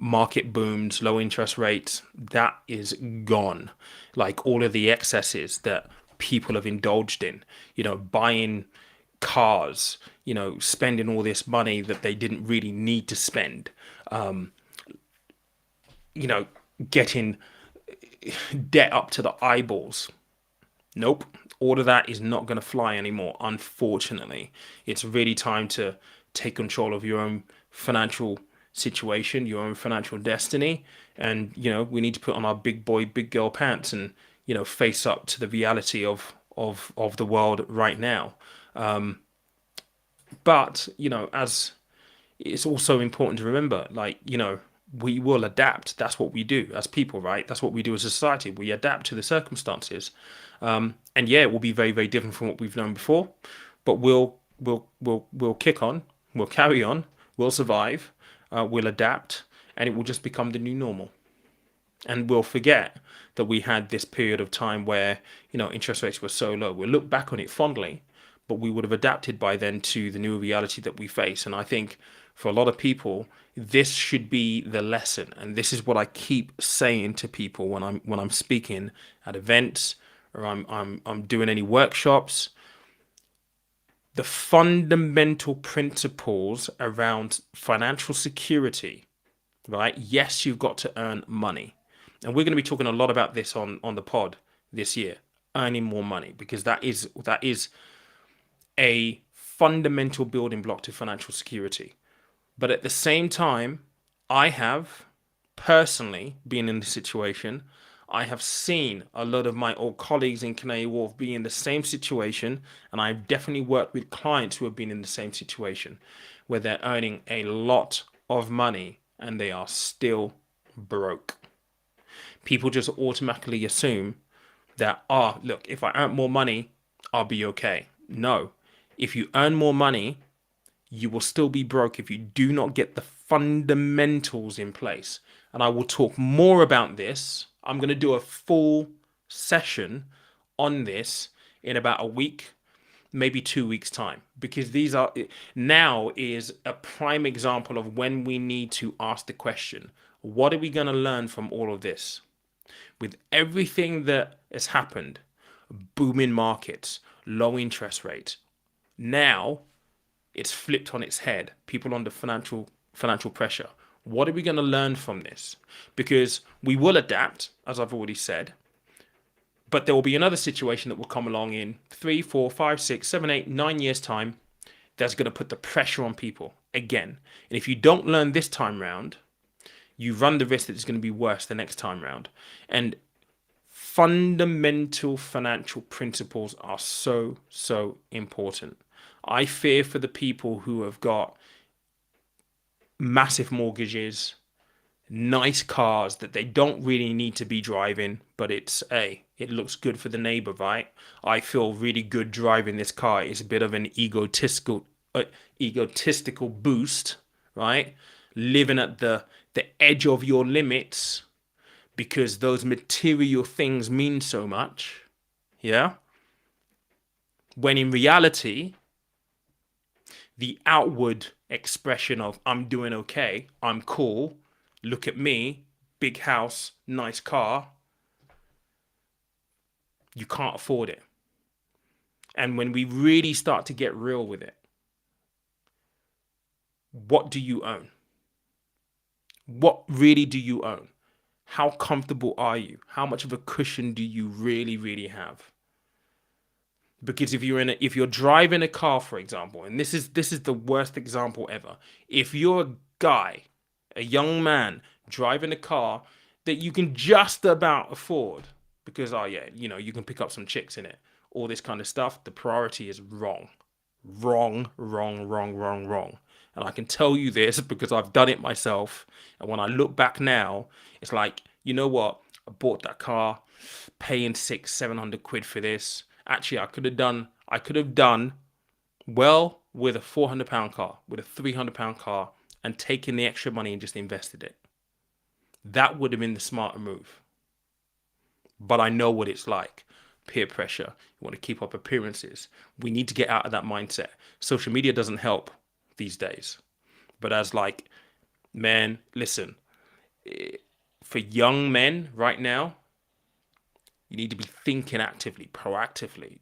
market booms, low interest rates, that is gone. Like all of the excesses that people have indulged in, buying cars, spending all this money that they didn't really need to spend, you know, getting debt up to the eyeballs. Nope. All of that is not going to fly anymore, unfortunately. It's really time to take control of your own financial situation, your own financial destiny. And, we need to put on our big boy, big girl pants and, face up to the reality of the world right now. But, as it's also important to remember, like, we will adapt. That's what we do as people, right? That's what we do as a society. We adapt to the circumstances. And yeah, it will be very, very different from what we've known before, but we'll kick on, we'll carry on, we'll survive, we'll adapt, and it will just become the new normal. And we'll forget that we had this period of time where, interest rates were so low. We'll look back on it fondly, but we would have adapted by then to the new reality that we face. And I think for a lot of people, this should be the lesson. And this is what I keep saying to people when I'm speaking at events or I'm doing any workshops. The fundamental principles around financial security, right? Yes, you've got to earn money. And we're going to be talking a lot about this on the pod this year, earning more money, because that is a fundamental building block to financial security. But at the same time, I have personally been in this situation. I have seen a lot of my old colleagues in Canary Wharf be in the same situation, and I've definitely worked with clients who have been in the same situation, where they're earning a lot of money and they are still broke. People just automatically assume that, look, if I earn more money, I'll be okay. No, if you earn more money, you will still be broke if you do not get the fundamentals in place. And I will talk more about this. I'm going to do a full session on this in about a week, maybe 2 weeks time, because now is a prime example of when we need to ask the question, what are we going to learn from all of this? With everything that has happened, booming markets, low interest rates, now it's flipped on its head. People under financial pressure. What are we going to learn from this? Because we will adapt, as I've already said, but there will be another situation that will come along in 3, 4, 5, 6, 7, 8, 9 years' time that's going to put the pressure on people again. And if you don't learn this time round, you run the risk that it's going to be worse the next time round. And fundamental financial principles are so, so important. I fear for the people who have got massive mortgages, nice cars that they don't really need to be driving, but it looks good for the neighbor, right? I feel really good driving this car. It's a bit of an uh, egotistical boost, right? Living at the edge of your limits because those material things mean so much, yeah? When in reality, the outward expression of I'm doing okay, I'm cool, look at me, big house, nice car, you can't afford it. And when we really start to get real with it, what do you own? What really do you own? How comfortable are you? How much of a cushion do you really, really have? Because if you're driving a car, for example, and this is the worst example ever. If you're a guy, a young man driving a car that you can just about afford, because oh yeah, you can pick up some chicks in it, all this kind of stuff, the priority is wrong. Wrong, wrong, wrong, wrong, wrong. And I can tell you this because I've done it myself. And when I look back now, it's like, you know what? I bought that car, paying 600-700 quid for this. Actually, I could have done well with a £400 car, with a £300 car, and taken the extra money and just invested it. That would have been the smarter move. But I know what it's like. Peer pressure. You want to keep up appearances. We need to get out of that mindset. Social media doesn't help these days. But as like, man, listen, for young men right now, you need to be thinking actively, proactively.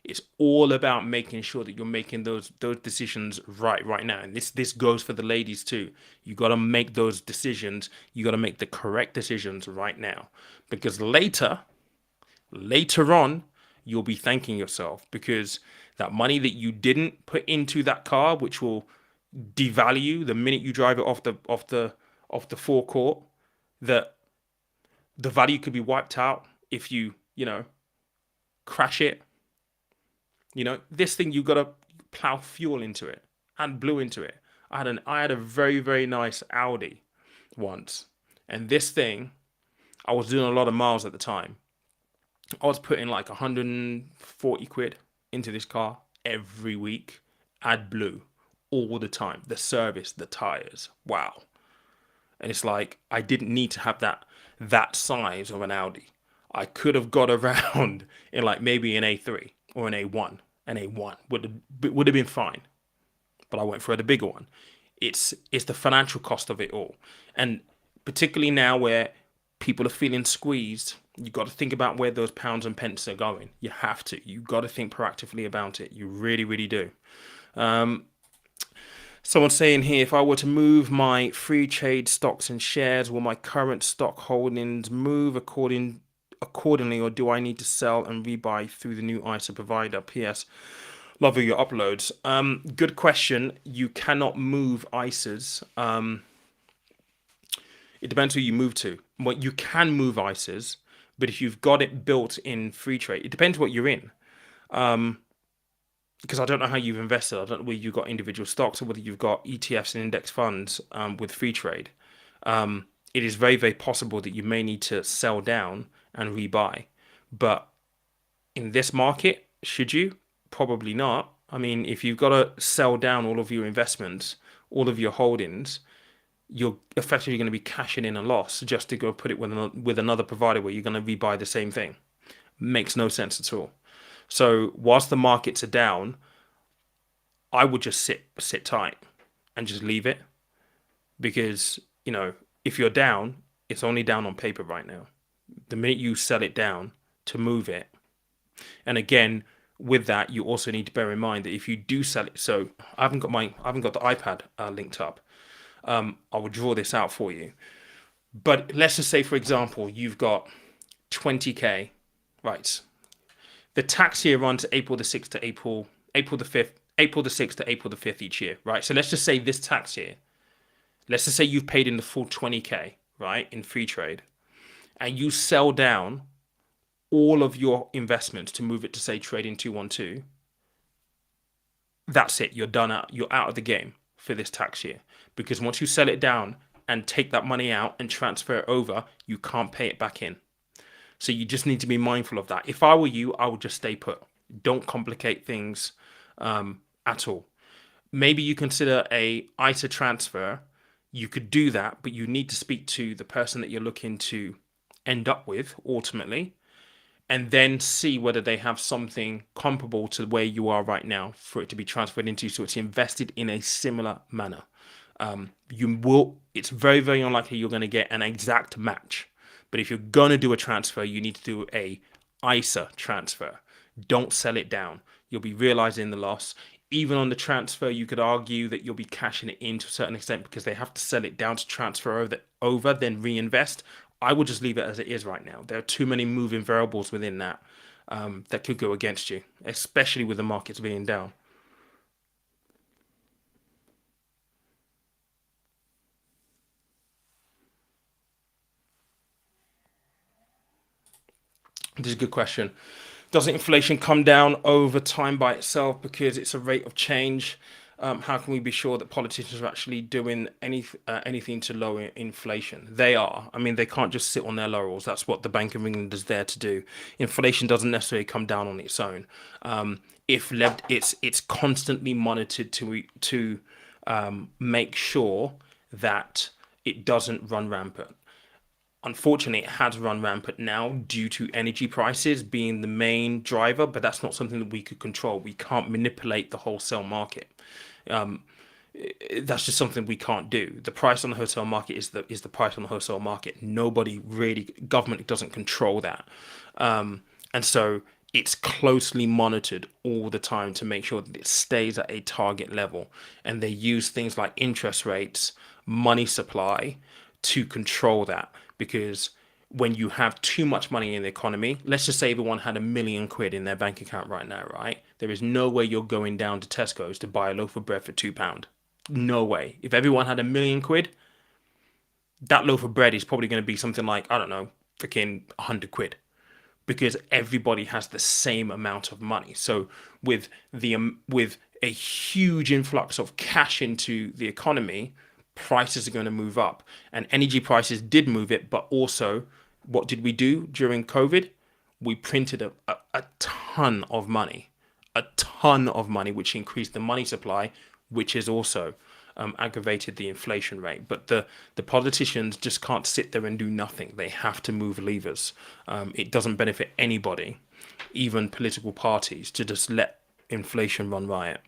It's all about making sure that you're making those decisions right now. And this goes for the ladies too. You got to make those decisions. You got to make the correct decisions right now, because later on, you'll be thanking yourself, because that money that you didn't put into that car, which will devalue the minute you drive it off the forecourt, that the value could be wiped out if you crash it. This thing, you gotta plow fuel into it and blue into it. I had a very, very nice Audi once, and this thing, I was doing a lot of miles at the time. I was putting like 140 quid into this car every week. Add blue all the time. The service, the tires. Wow. And it's like I didn't need to have that size of an Audi. I could have got around in like maybe an A3 or an A1. An A1 would have been fine, but I went for the bigger one. It's the financial cost of it all, and particularly now where people are feeling squeezed, you got to think about where those pounds and pence are going. You have to. You got to think proactively about it. You really, really do. Someone's saying here, if I were to move my free trade stocks and shares, will my current stock holdings move accordingly, or do I need to sell and rebuy through the new ISA provider? PS, love your uploads. Good question. You cannot move ISAs. It depends who you move to. Well, you can move ISAs, but if you've got it built in free trade, it depends what you're in. Because I don't know how you've invested. I don't know whether you've got individual stocks or whether you've got ETFs and index funds with free trade. It is very, very possible that you may need to sell down and rebuy. But in this market, should you? Probably not. I mean, if you've got to sell down all of your investments, all of your holdings, you're effectively going to be cashing in a loss just to go put it with another provider where you're going to rebuy the same thing. Makes no sense at all. So whilst the markets are down, I would just sit tight and just leave it, because if you're down, it's only down on paper right now. The minute you sell it down to move it, and again with that, you also need to bear in mind that if you do sell it, so I haven't got the iPad linked up. I will draw this out for you. But let's just say, for example, you've got 20k, right? The tax year runs April the 6th to April the 5th, April the 6th to April the 5th each year, right? So let's just say this tax year, let's just say you've paid in the full 20k, right, in free trade, and you sell down all of your investments to move it to, say, trading 212. That's it. You're done out. You're out of the game for this tax year, because once you sell it down, and take that money out and transfer it over, you can't pay it back in. So you just need to be mindful of that. If I were you, I would just stay put. Don't complicate things at all. Maybe you consider a ISA transfer. You could do that, but you need to speak to the person that you're looking to end up with ultimately, and then see whether they have something comparable to where you are right now for it to be transferred into, so it's invested in a similar manner. You will. It's very, very unlikely you're going to get an exact match. But if you're going to do a transfer, you need to do a ISA transfer. Don't sell it down. You'll be realizing the loss. Even on the transfer, you could argue that you'll be cashing it in to a certain extent because they have to sell it down to transfer over, then reinvest. I would just leave it as it is right now. There are too many moving variables within that that could go against you, especially with the markets being down. This is a good question. Doesn't inflation come down over time by itself because it's a rate of change? How can we be sure that politicians are actually doing anything to lower inflation? They are. I mean, they can't just sit on their laurels. That's what the Bank of England is there to do. Inflation doesn't necessarily come down on its own. If left, it's constantly monitored to make sure that it doesn't run rampant. Unfortunately, it has run rampant now due to energy prices being the main driver, but that's not something that we could control. We can't manipulate the wholesale market. Um, that's just something we can't do. The price on the wholesale market is the price on the wholesale market. Nobody really, government doesn't control that, and so it's closely monitored all the time to make sure that it stays at a target level. And they use things like interest rates, money supply to control that, because when you have too much money in the economy, let's just say everyone had £1 million in their bank account right now, right? There is no way you're going down to Tesco's to buy a loaf of bread for £2. No way. If everyone had £1 million, that loaf of bread is probably going to be something like, I don't know, freaking £100, because everybody has the same amount of money. So with a huge influx of cash into the economy, prices are going to move up, and energy prices did move it. But also, what did we do during COVID? We printed a ton of money, which increased the money supply, which has also aggravated the inflation rate. But the politicians just can't sit there and do nothing. They have to move levers. It doesn't benefit anybody, even political parties, to just let inflation run riot.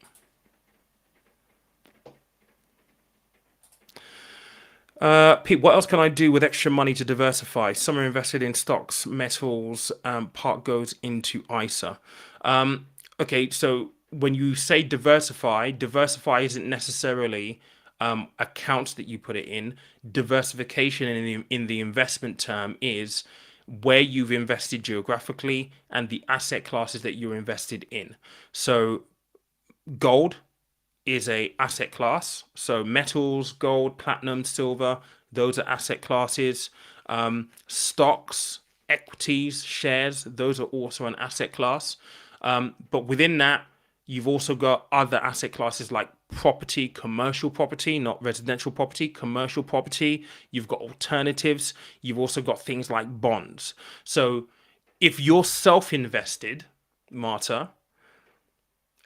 Pete, what else can I do with extra money to diversify? Some are invested in stocks, metals, part goes into ISA. Okay, so when you say diversify isn't necessarily accounts that you put it in. Diversification in the investment term is where you've invested geographically and the asset classes that you're invested in. So gold is a asset class. So metals, gold, platinum, silver, those are asset classes. Stocks, equities, shares, those are also an asset class. But within that, you've also got other asset classes like property, commercial property, not residential property, commercial property. You've got alternatives. You've also got things like bonds. So if you're self-invested, Marta,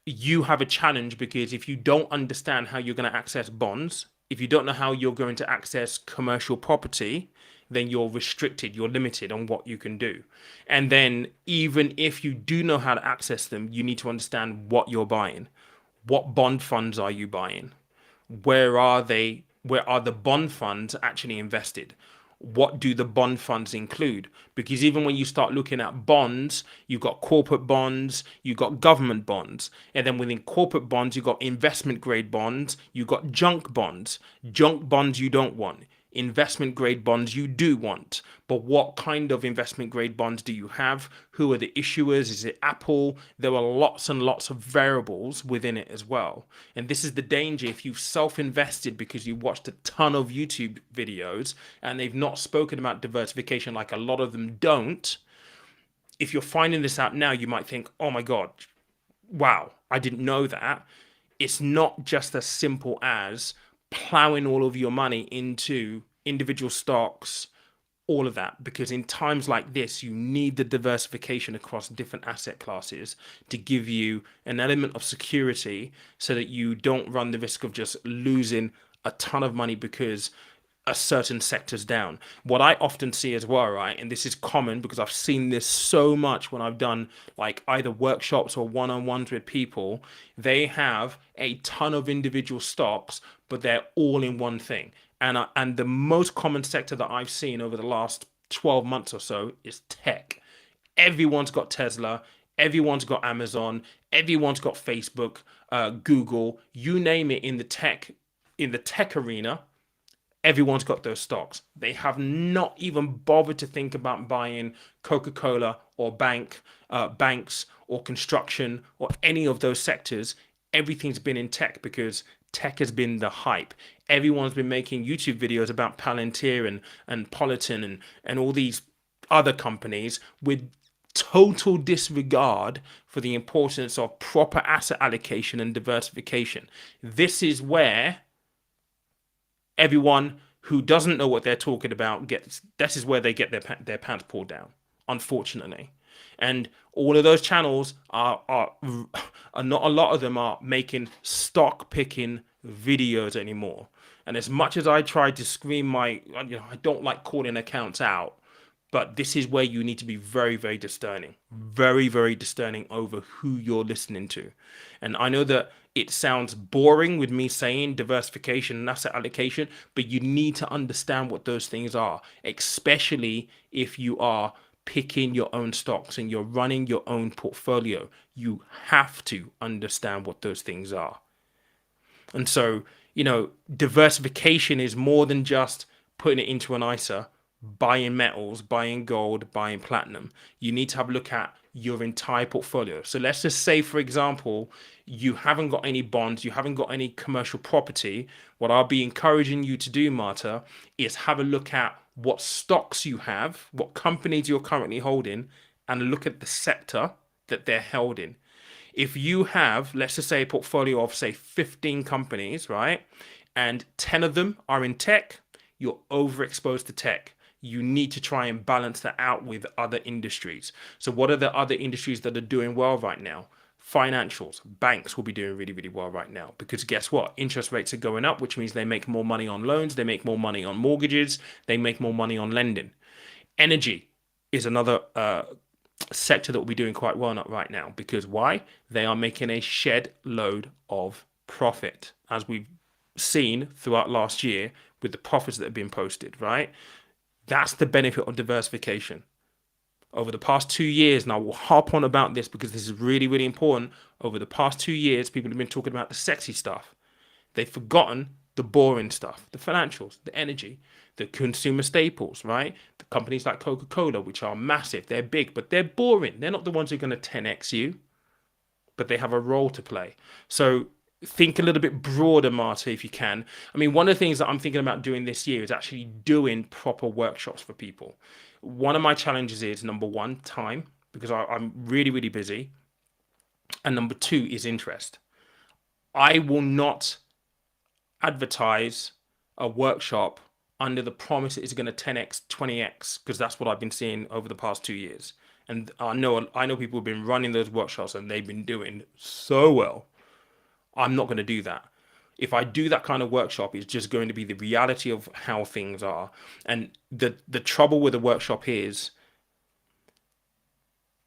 you have a challenge, because if you don't understand how you're going to access bonds, if you don't know how you're going to access commercial property, then you're restricted, you're limited on what you can do. And then even if you do know how to access them, you need to understand what you're buying. What bond funds are you buying? Where are they? Where are the bond funds actually invested? What do the bond funds include? Because even when you start looking at bonds, you've got corporate bonds, you've got government bonds. And then within corporate bonds, you've got investment grade bonds, you've got junk bonds. Junk bonds you don't want. Investment grade bonds you do want. But what kind of investment grade bonds do you have? Who are the issuers? Is it Apple? There are lots and lots of variables within it as well. And this is the danger if you've self-invested because you watched a ton of YouTube videos and they've not spoken about diversification, like a lot of them don't. If you're finding this out now, you might think, oh my God, wow, I didn't know that. It's not just as simple as plowing all of your money into individual stocks, all of that, because in times like this, you need the diversification across different asset classes to give you an element of security so that you don't run the risk of just losing a ton of money because a certain sector's down. What I often see as well, right, and this is common because I've seen this so much when I've done like either workshops or one-on-ones with people, they have a ton of individual stocks, but they're all in one thing. And the most common sector that I've seen over the last 12 months or so is tech. Everyone's got Tesla, everyone's got Amazon, everyone's got Facebook, Google, you name it in the tech arena. Everyone's got those stocks. They have not even bothered to think about buying Coca-Cola or banks or construction or any of those sectors. Everything's been in tech because tech has been the hype. Everyone's been making YouTube videos about Palantir and Politan and all these other companies with total disregard for the importance of proper asset allocation and diversification. This is where everyone who doesn't know what they're talking about gets, this is where they get their pants pulled down, unfortunately. And all of those channels are not, a lot of them are making stock picking videos anymore. And as much as I try to scream I don't like calling accounts out, but this is where you need to be very, very discerning, very, very discerning over who you're listening to. And I know that it sounds boring with me saying diversification and asset allocation, but you need to understand what those things are, especially if you are picking your own stocks and you're running your own portfolio. You have to understand what those things are. And so, diversification is more than just putting it into an ISA, buying metals, buying gold, buying platinum. You need to have a look at your entire portfolio. So let's just say, for example, you haven't got any bonds, you haven't got any commercial property. What I'll be encouraging you to do, Marta, is have a look at what stocks you have, what companies you're currently holding, and look at the sector that they're held in. If you have, let's just say, a portfolio of, say, 15 companies, right? And 10 of them are in tech, you're overexposed to tech. You need to try and balance that out with other industries. So what are the other industries that are doing well right now? Financials, banks will be doing really, really well right now because guess what? Interest rates are going up, which means they make more money on loans, they make more money on mortgages, they make more money on lending. Energy is another sector that will be doing quite well right now because why? They are making a shed load of profit, as we've seen throughout last year with the profits that have been posted, right? That's the benefit of diversification. Over the past 2 years, and I will harp on about this because this is really, really important. Over the past 2 years, people have been talking about the sexy stuff. They've forgotten the boring stuff, the financials, the energy, the consumer staples, right? The companies like Coca-Cola, which are massive, they're big, but they're boring. They're not the ones who are going to 10x you, but they have a role to play. So think a little bit broader, Marta, if you can. I mean, one of the things that I'm thinking about doing this year is actually doing proper workshops for people. One of my challenges is number one, time, because I'm really, really busy. And number two is interest. I will not advertise a workshop under the promise that it's going to 10x, 20x, because that's what I've been seeing over the past 2 years. And I know people have been running those workshops and they've been doing so well. I'm not going to do that. If I do that kind of workshop, it's just going to be the reality of how things are. And the trouble with a workshop is,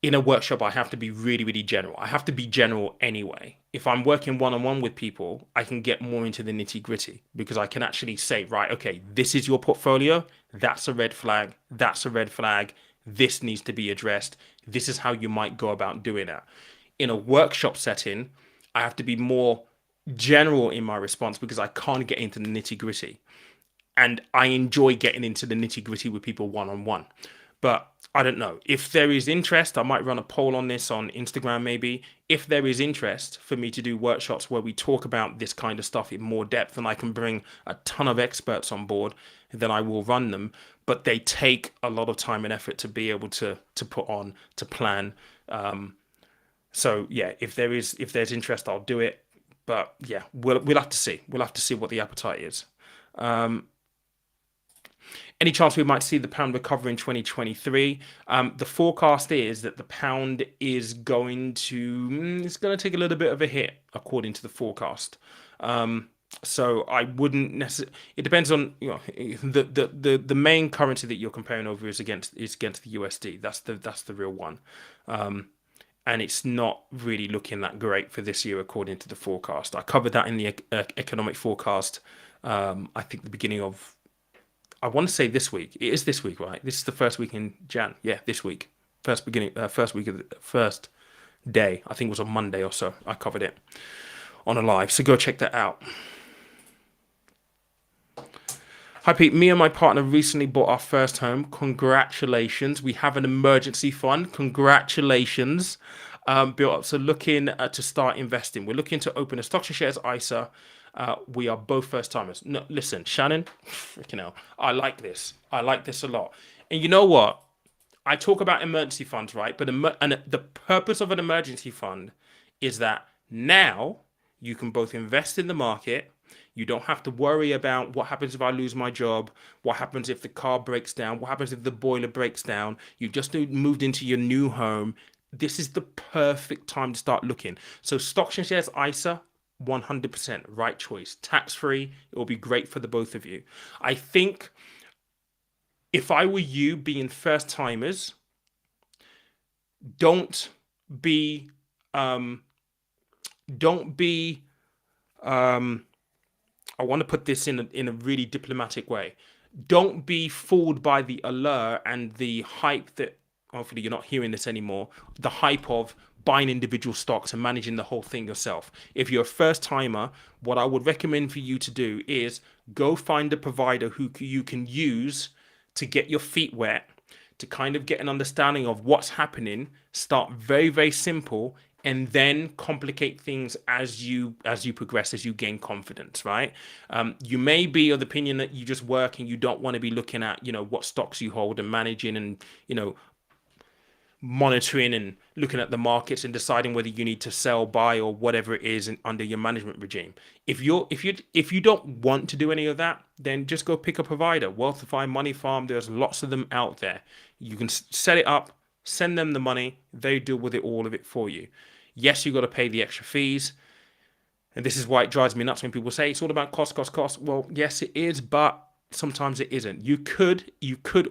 in a workshop, I have to be really, really general. I have to be general anyway. If I'm working one-on-one with people, I can get more into the nitty-gritty because I can actually say, right, okay, this is your portfolio. That's a red flag. That's a red flag. This needs to be addressed. This is how you might go about doing that. In a workshop setting, I have to be more general in my response because I can't get into the nitty-gritty. And I enjoy getting into the nitty-gritty with people one-on-one. But I don't know. If there is interest, I might run a poll on this on Instagram maybe. If there is interest for me to do workshops where we talk about this kind of stuff in more depth and I can bring a ton of experts on board, then I will run them. But they take a lot of time and effort to be able to put on, to plan. So yeah, if there's interest, I'll do it. But yeah, we'll have to see. We'll have to see what the appetite is. Any chance we might see the pound recover in 2023? The forecast is that the pound is going to it's going to take a little bit of a hit according to the forecast. So I wouldn't necessarily. It depends on the main currency that you're comparing over is against the USD. That's the real one. And it's not really looking that great for this year according to the forecast. I covered that in the economic forecast. I think the beginning of I want to say this week. It is this week, right? This is the first week in Jan. Yeah, this week. First week of the first day. I think it was on Monday or so. I covered it on a live. So go check that out. Hi Pete, me and my partner recently bought our first home. Congratulations. We have an emergency fund. Congratulations. Built up. So looking to start investing. We're looking to open a stocks and shares ISA. We are both first timers. No, listen, Shannon, freaking hell. I like this. I like this a lot. And you know what? I talk about emergency funds, right? But the purpose of an emergency fund is that now you can both invest in the market. You don't have to worry about what happens if I lose my job, what happens if the car breaks down, what happens if the boiler breaks down. You just moved into your new home. This is the perfect time to start looking. So stocks and shares ISA, 100% right choice. Tax free. It will be great for the both of you. I think if I were you being first timers, don't be don't be I want to put this in a really diplomatic way. Don't be fooled by the allure and the hype that hopefully you're not hearing this anymore. The hype of buying individual stocks and managing the whole thing yourself. If you're a first timer, what I would recommend for you to do is go find a provider who you can use to get your feet wet, to kind of get an understanding of what's happening. Start very, very simple and then complicate things as you progress, as you gain confidence, right? You may be of the opinion that you just work and you don't want to be looking at, what stocks you hold and managing and, monitoring and looking at the markets and deciding whether you need to sell, buy, or whatever it is under your management regime. If you don't want to do any of that, then just go pick a provider. Wealthify, Money Farm, there's lots of them out there. You can set it up, send them the money, they deal with all of it for you. Yes, you got to pay the extra fees. And this is why it drives me nuts when people say it's all about cost, cost, cost. Well, yes, it is, but sometimes it isn't. You could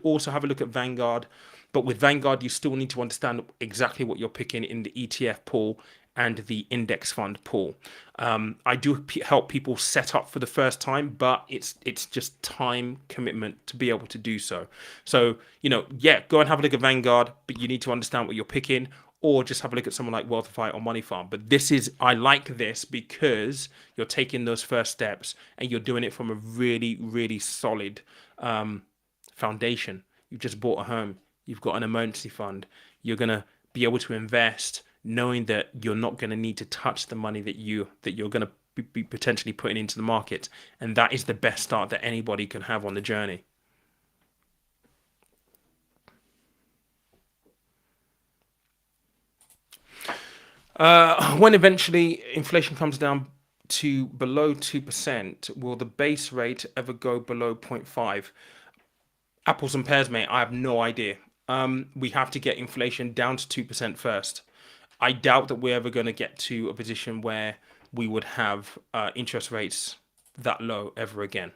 also have a look at Vanguard, but with Vanguard, you still need to understand exactly what you're picking in the ETF pool and the index fund pool. I do help people set up for the first time, but it's just time commitment to be able to do so. So, go and have a look at Vanguard, but you need to understand what you're picking, or just have a look at someone like Wealthify or Money Farm. But I like this because you're taking those first steps and you're doing it from a really, really solid foundation. You've just bought a home. You've got an emergency fund. You're going to be able to invest knowing that you're not going to need to touch the money that you're going to be potentially putting into the market. And that is the best start that anybody can have on the journey. When eventually inflation comes down to below 2%, will the base rate ever go below 0.5? Apples and pears, mate. I have no idea. We have to get inflation down to 2% first. I doubt that we're ever going to get to a position where we would have interest rates that low ever again.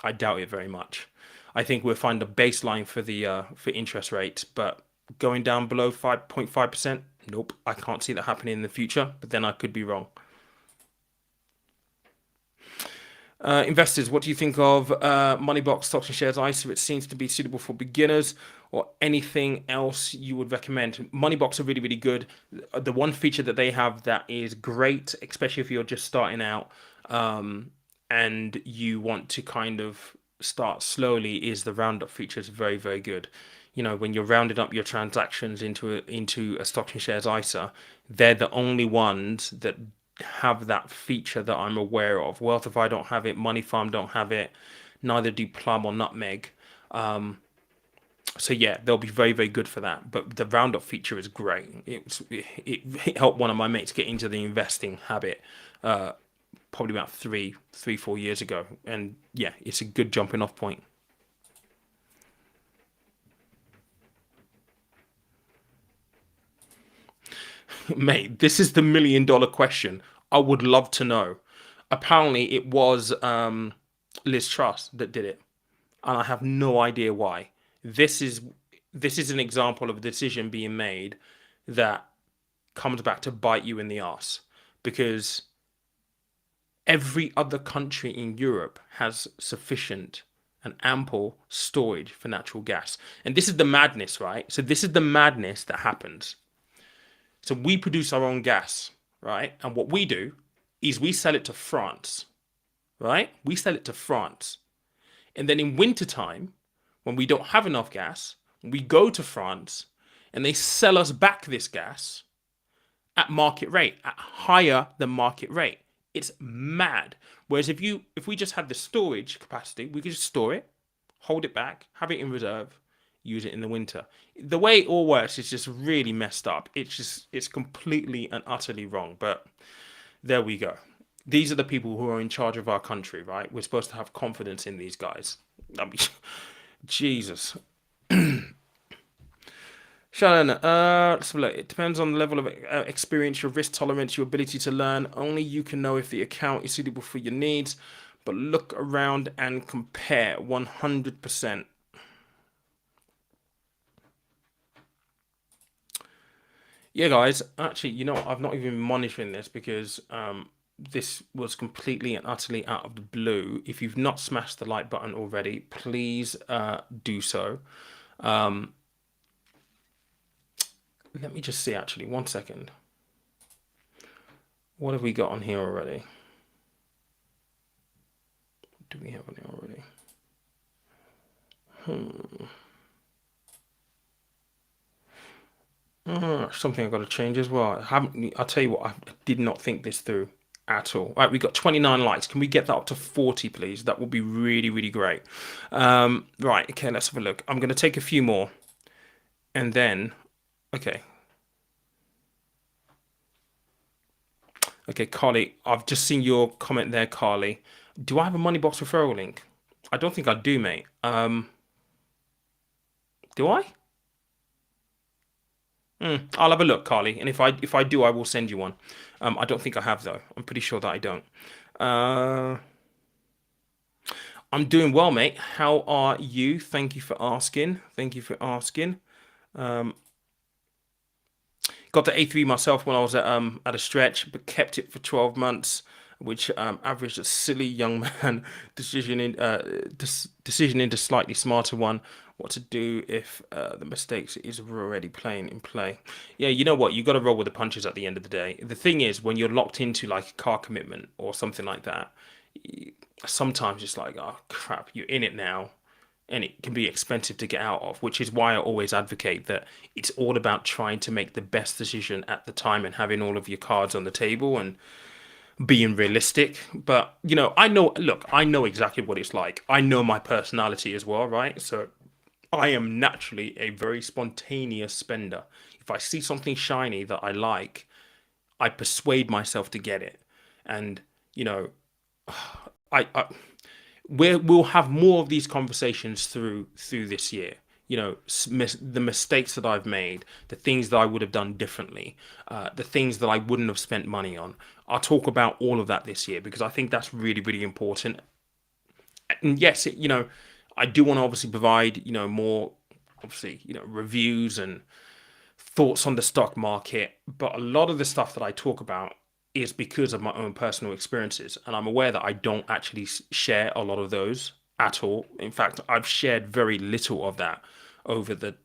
I doubt it very much. I think we'll find a baseline for interest rates, but going down below 5.5%, nope. I can't see that happening in the future, but then I could be wrong. Investors, what do you think of Moneybox Stocks and Shares ISA? It seems to be suitable for beginners, or anything else you would recommend? Moneybox are really, really good. The one feature that they have that is great, especially if you're just starting out and you want to kind of start slowly, is the roundup feature. Is very, very good. When you're rounding up your transactions into a Stocks and Shares ISA, they're the only ones that have that feature that I'm aware of. Wealthify don't have it, Money Farm don't have it, neither do Plum or Nutmeg. So yeah, they'll be very, very good for that. But the roundup feature is great. It helped one of my mates get into the investing habit, probably about 4 years ago. And yeah, it's a good jumping off point. Mate, this is the $1 million question. I would love to know. Apparently, it was Liz Truss that did it, and I have no idea why. This is this is an example of a decision being made that comes back to bite you in the ass, because every other country in Europe has sufficient and ample storage for natural gas. And this is the madness, right? So this is the madness that happens. So we produce our own gas, right? And what we do is we sell it to France, right? We sell it to France. And then in wintertime, when we don't have enough gas, we go to France and they sell us back this gas at market rate, at higher than market rate. It's mad. Whereas if we just had the storage capacity, we could just store it, hold it back, have it in reserve, use it in the winter. The way it all works is just really messed up. It's completely and utterly wrong. But there we go. These are the people who are in charge of our country, right? We're supposed to have confidence in these guys. I mean, Jesus. Shannon, let's have a look. It depends on the level of experience, your risk tolerance, your ability to learn. Only you can know if the account is suitable for your needs. But look around and compare 100%. Yeah, guys. Actually, I've not even been monitoring this because this was completely and utterly out of the blue. If you've not smashed the like button already, please do so. Um, Let me just see, actually, 1 second. What have we got on here already? What do we have on here already? Something I've got to change as well. I'll tell you what, I did not think this through at all. Right, we got 29 likes. Can we get that up to 40, please? That would be really, really great. Right, okay, let's have a look. I'm going to take a few more. And then, okay. Okay, Carly, I've just seen your comment there, Carly. Do I have a Money Box referral link? I don't think I do, mate. Do I? I'll have a look, Carly, and if I do, I will send you one. I don't think I have though. I'm pretty sure that I don't. Uh, I'm doing well, mate. How are you? Thank you for asking. Thank you for asking. Um, Got to A3 myself when I was at a stretch, but kept it for 12 months, which averaged a silly young man decision into slightly smarter one. What to do if the mistakes is already playing in play? Yeah, you know what? You got to roll with the punches at the end of the day. The thing is, when you're locked into like a car commitment or something like that, sometimes it's like, oh crap, you're in it now and it can be expensive to get out of, which is why I always advocate that it's all about trying to make the best decision at the time and having all of your cards on the table and being realistic. But, look, I know exactly what it's like. I know my personality as well, right? So I am naturally a very spontaneous spender. If I see something shiny that I like, I persuade myself to get it. And, you know, I we'll have more of these conversations through this year. The mistakes that I've made, the things that I would have done differently, the things that I wouldn't have spent money on. I'll talk about all of that this year because I think that's really, really important. And yes, I do want to obviously provide, more, obviously, reviews and thoughts on the stock market, but a lot of the stuff that I talk about is because of my own personal experiences. And I'm aware that I don't actually share a lot of those at all. In fact, I've shared very little of that over the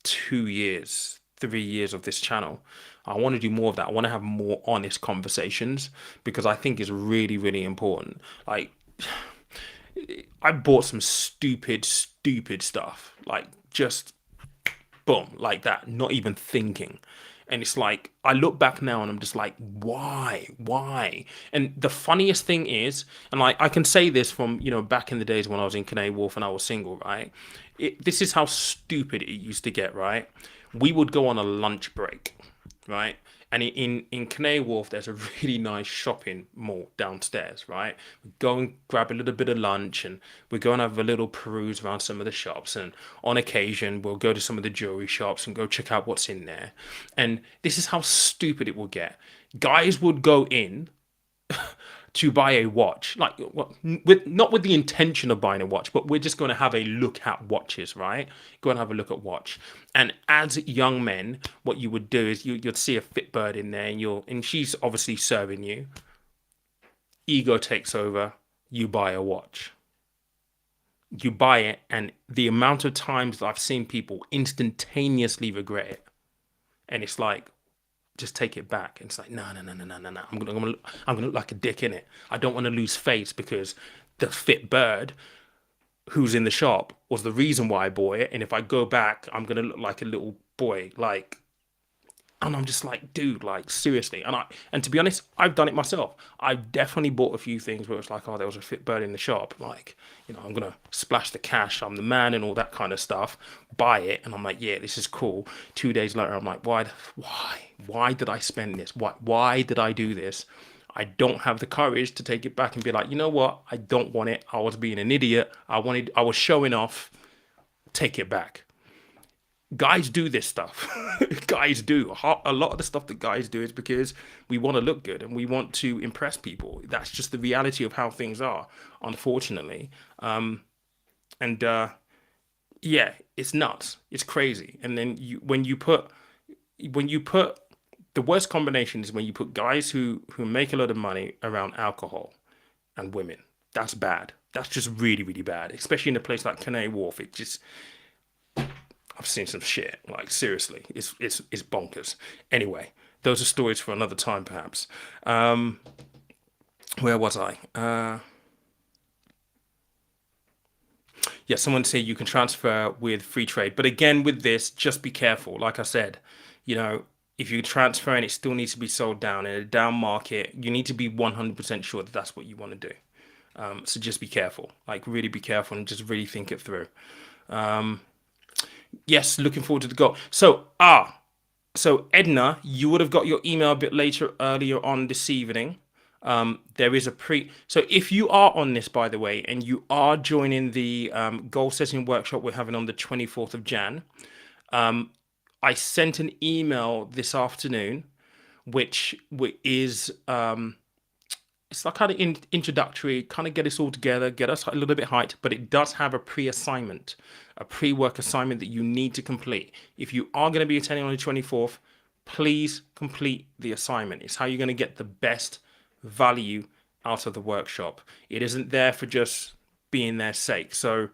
2 years, 3 years of this channel. I want to do more of that. I want to have more honest conversations because I think it's really, really important. Like, I bought some stupid, stupid stuff, like just boom, like that, not even thinking. And it's like, I look back now and I'm just like, why? And the funniest thing is, and like, I can say this from, back in the days when I was in Canary Wharf and I was single, right? This is how stupid it used to get, right? We would go on a lunch break, right? And in Canary Wharf, there's a really nice shopping mall downstairs, right? We go and grab a little bit of lunch, and we go and have a little peruse around some of the shops. And on occasion, we'll go to some of the jewelry shops and go check out what's in there. And this is how stupid it will get. Guys would go in to buy a watch, like, with not with the intention of buying a watch, but we're just going to have a look at watches, right? Go and have a look at watch. And as young men, what you would do is you'd see a Fitbird in there, and she's obviously serving you. Ego takes over. You buy a watch. You buy it, and the amount of times that I've seen people instantaneously regret it, and it's like, just take it back. And it's like, no, no, no, no, no, no, no. I'm gonna look like a dick in it. I don't want to lose face because the fit bird who's in the shop was the reason why I bought it. And if I go back, I'm gonna look like a little boy. Like, and I'm just like, dude, like, seriously. And to be honest, I've done it myself. I've definitely bought a few things where it's like, oh, there was a Fitbird in the shop. Like, I'm gonna splash the cash. I'm the man and all that kind of stuff. Buy it, and I'm like, yeah, this is cool. 2 days later, I'm like, why did I spend this? Why did I do this? I don't have the courage to take it back and be like, you know what? I don't want it. I was being an idiot. I was showing off. Take it back. Guys do this stuff. Guys do a lot of the stuff that guys do is because we want to look good and we want to impress people. That's just the reality of how things are, unfortunately. And yeah, it's nuts. It's crazy. And then when you put the worst combination is when you put guys who make a lot of money around alcohol and women. That's bad. That's just really, really bad. Especially in a place like Canary Wharf. I've seen some shit. Like, seriously, it's bonkers. Anyway, those are stories for another time, perhaps. Where was I? Yeah, someone said you can transfer with free trade, but again, with this, just be careful. Like I said, you know, if you transfer and it still needs to be sold down in a down market, you need to be 100% sure that that's what you want to do. So just be careful. Like, really be careful and just really think it through. Yes, looking forward to the goal. So Edna, you would have got your email a bit earlier on this evening. There is a so if you are on this, by the way, and you are joining the goal setting workshop we're having on the 24th of Jan, I sent an email this afternoon, which is it's like kind of introductory, kind of get us all together, get us a little bit hyped, but it does have a pre-assignment, a pre-work assignment that you need to complete. If you are going to be attending on the 24th, please complete the assignment. It's how you're going to get the best value out of the workshop. It isn't there for just being their sake. So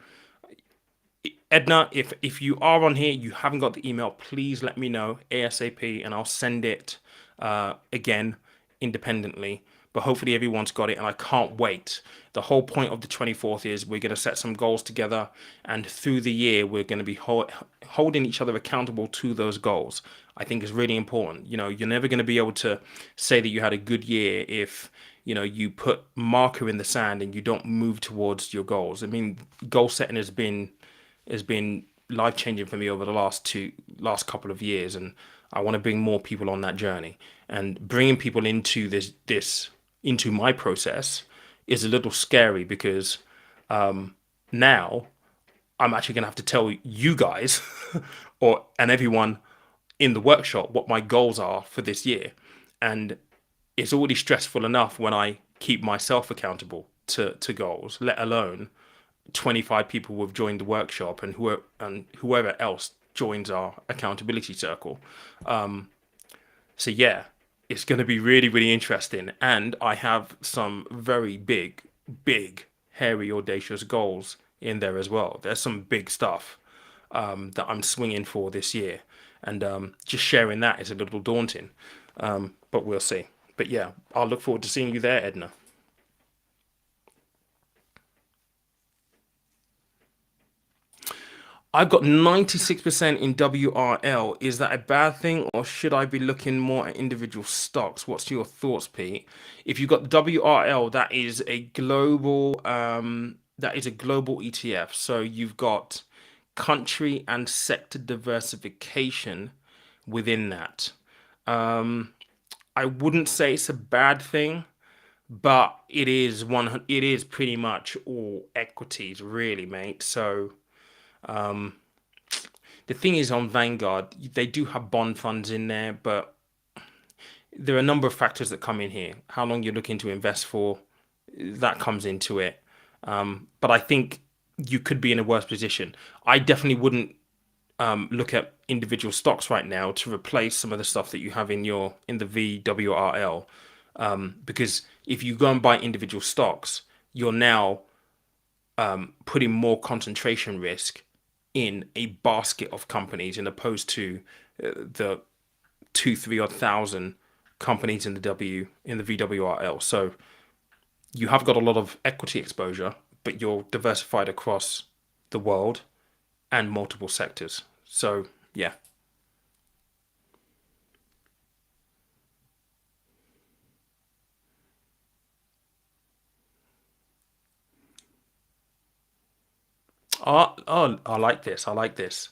Edna, if you are on here, you haven't got the email, please let me know ASAP and I'll send it again independently. But hopefully everyone's got it, and I can't wait. The whole point of the 24th is we're going to set some goals together, and through the year we're going to be holding each other accountable to those goals. I think is really important. You know, you're never going to be able to say that you had a good year if you put marker in the sand and you don't move towards your goals. I mean, goal setting has been life changing for me over the last couple of years, and I want to bring more people on that journey. And bringing people into into my process is a little scary because now I'm actually going to have to tell you guys and everyone in the workshop what my goals are for this year. And it's already stressful enough when I keep myself accountable to goals, let alone 25 people who have joined the workshop and whoever else joins our accountability circle. So yeah, it's going to be really, really interesting. And I have some very big, hairy, audacious goals in there as well. There's some big stuff that I'm swinging for this year. And just sharing that is a little daunting. But we'll see. But yeah, I'll look forward to seeing you there, Edna. I've got 96% in WRL. Is that a bad thing, or should I be looking more at individual stocks? What's your thoughts, Pete? If you've got WRL, that is a global ETF. So you've got country and sector diversification within that. Um, I wouldn't say it's a bad thing, but it is pretty much all equities, really, mate. So the thing is, on Vanguard, they do have bond funds in there, but there are a number of factors that come in here. How long you're looking to invest for, that comes into it. But I think you could be in a worse position. I definitely wouldn't look at individual stocks right now to replace some of the stuff that you have in the VWRL, because if you go and buy individual stocks, you're now putting more concentration risk in a basket of companies, in opposed to the two, three odd thousand companies in the VWRL. So you have got a lot of equity exposure, but you're diversified across the world and multiple sectors. So yeah. I like this. I like this.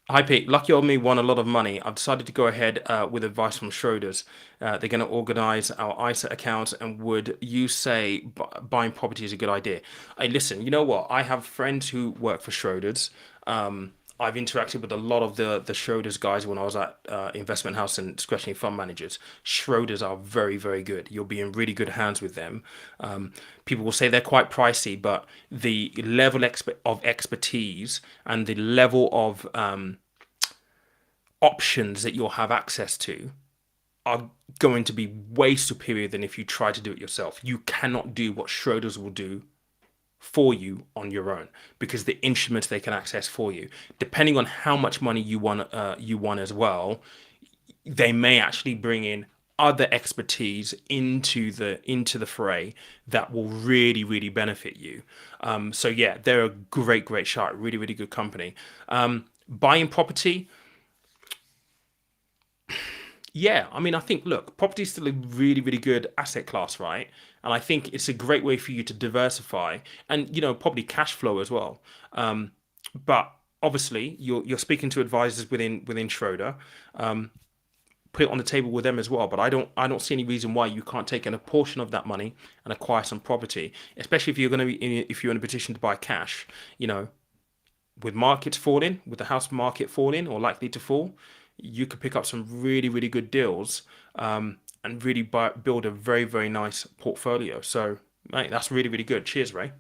Hi Pete, lucky old me won a lot of money. I've decided to go ahead with advice from Schroders. They're going to organize our ISA accounts, and would you say buying property is a good idea? Hey, listen, you know what? I have friends who work for Schroders. I've interacted with a lot of the Schroders guys when I was at investment house and discretionary fund managers. Schroders are very, very good. You'll be in really good hands with them. People will say they're quite pricey, but the level of expertise and the level of options that you'll have access to are going to be way superior than if you try to do it yourself. You cannot do what Schroders will do for you on your own, because the instruments they can access for you, depending on how much money you want as well, they may actually bring in other expertise into the fray that will really, really benefit you. So yeah, they're a great shot, really, really good company. Buying property, yeah, I mean, I think, look, property is still a really, really good asset class, right? And I think it's a great way for you to diversify, and probably cash flow as well. But obviously, you're speaking to advisors within Schroeder. Put it on the table with them as well. But I don't see any reason why you can't take in a portion of that money and acquire some property, especially if you're in a position to buy cash. You know, with markets falling, with the house market falling or likely to fall, you could pick up some really, really good deals, and really build a very, very nice portfolio. So, mate, that's really, really good. Cheers, Ray.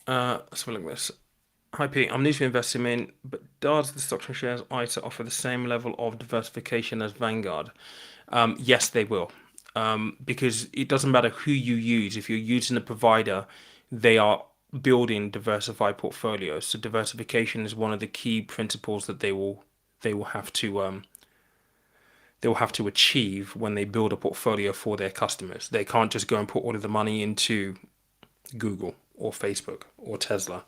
Let's have a look at this. Hi, Pete. I'm new to investing in, but does the stocks and shares ISA offer the same level of diversification as Vanguard? Yes, they will. Because it doesn't matter who you use. If you're using a provider, they are building diversified portfolios. So diversification is one of the key principles that they will have to achieve when they build a portfolio for their customers. They can't just go and put all of the money into Google or Facebook or Tesla.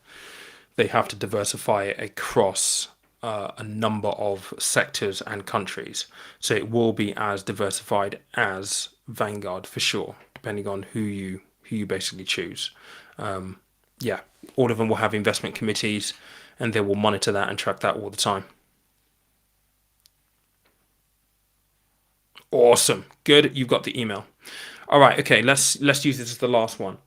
They have to diversify it across a number of sectors and countries. So it will be as diversified as Vanguard for sure, depending on who you basically choose. Yeah, all of them will have investment committees, and they will monitor that and track that all the time. Awesome, good. You've got the email. All right, okay. Let's use this as the last one.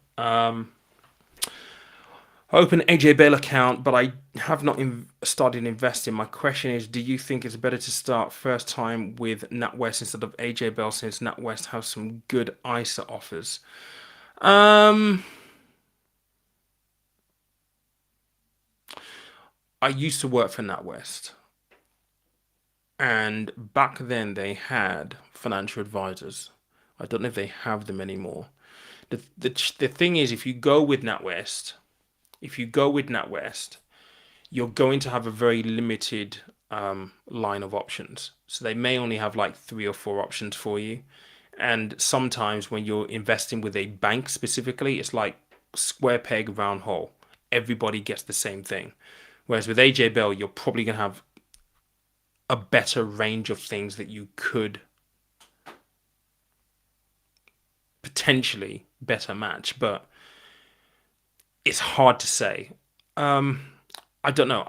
I opened AJ Bell account, but I have not started investing. My question is, do you think it's better to start first time with NatWest instead of AJ Bell, since NatWest has some good ISA offers? Um, I used to work for NatWest, and back then they had financial advisors. I don't know if they have them anymore. The thing is, if you go with NatWest, you're going to have a very limited line of options. So they may only have like 3 or 4 options for you. And sometimes when you're investing with a bank specifically, it's like square peg, round hole. Everybody gets the same thing. Whereas with AJ Bell, you're probably going to have a better range of things that you could potentially better match, but it's hard to say. I don't know.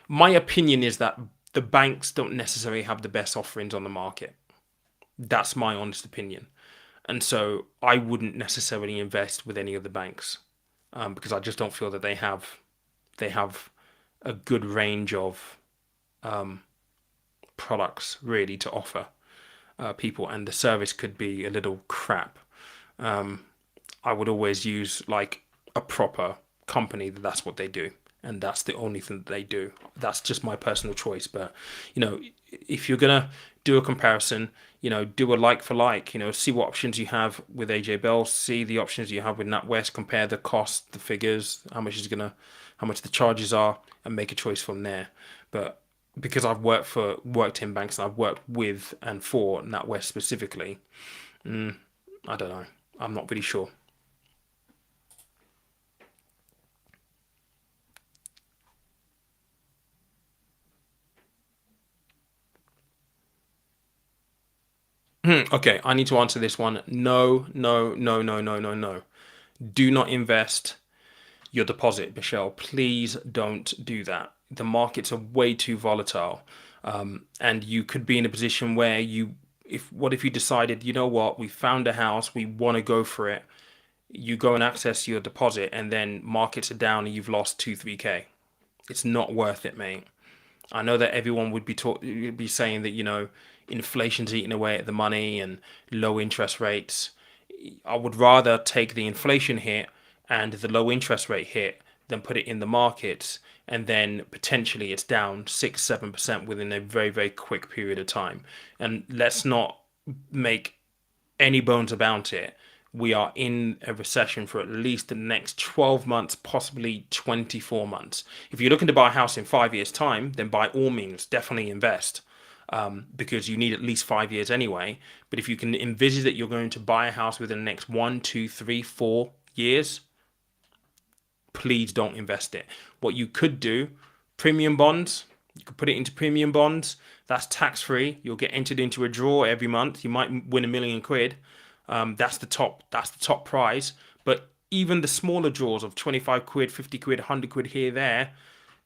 My opinion is that the banks don't necessarily have the best offerings on the market. That's my honest opinion. And so I wouldn't necessarily invest with any of the banks, because I just don't feel that they have a good range of products really to offer people, and the service could be a little crap. I would always use like a proper company that's what they do, and that's the only thing that they do. That's just my personal choice. But if you're gonna do a comparison, do a like for like. See what options you have with AJ Bell, see the options you have with NatWest, compare the cost, the figures, how much the charges are, and make a choice from there. But because I've worked in banks and I've worked with and for NatWest specifically, I don't know. I'm not really sure. Okay, I need to answer this one. No, no, no, no, no, no, no. Do not invest your deposit, Michelle. Please don't do that. The markets are way too volatile, and you could be in a position where if you decided, you know what, we found a house, we want to go for it. You go and access your deposit, and then markets are down, and you've lost 2, 3K. It's not worth it, mate. I know that everyone would be saying that inflation's eating away at the money and low interest rates. I would rather take the inflation hit and the low interest rate hit than put it in the markets, and then potentially it's down 6, 7% within a very, very quick period of time. And let's not make any bones about it. We are in a recession for at least the next 12 months, possibly 24 months. If you're looking to buy a house in 5 years' time, then by all means, definitely invest, because you need at least 5 years anyway. But if you can envisage that you're going to buy a house within the next 1, 2, 3, 4 years, please don't invest it. What you could do, premium bonds, you could put it into premium bonds. That's tax free. You'll get entered into a draw every month. You might win £1 million. That's the top. That's the top prize. But even the smaller draws of 25 quid, 50 quid, 100 quid here, there,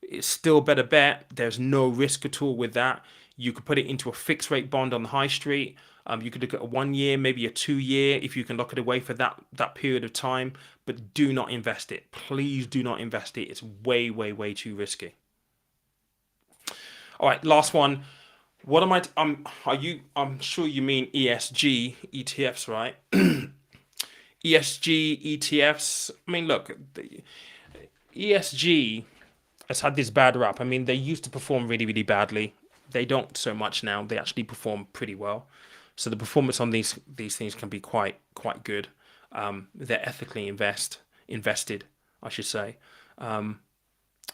it's still a better bet. There's no risk at all with that. You could put it into a fixed rate bond on the high street. You could look at a 1 year, maybe a 2 year, if you can lock it away for that period of time. But do not invest it. Please do not invest it. It's way, way, way too risky. All right, last one. What am I? Are you? I'm sure you mean ESG ETFs, right? ESG ETFs. I mean, look, the ESG has had this bad rap. I mean, they used to perform really, really badly. They don't so much now. They actually perform pretty well. So the performance on these things can be quite good. They're ethically invested, I should say, and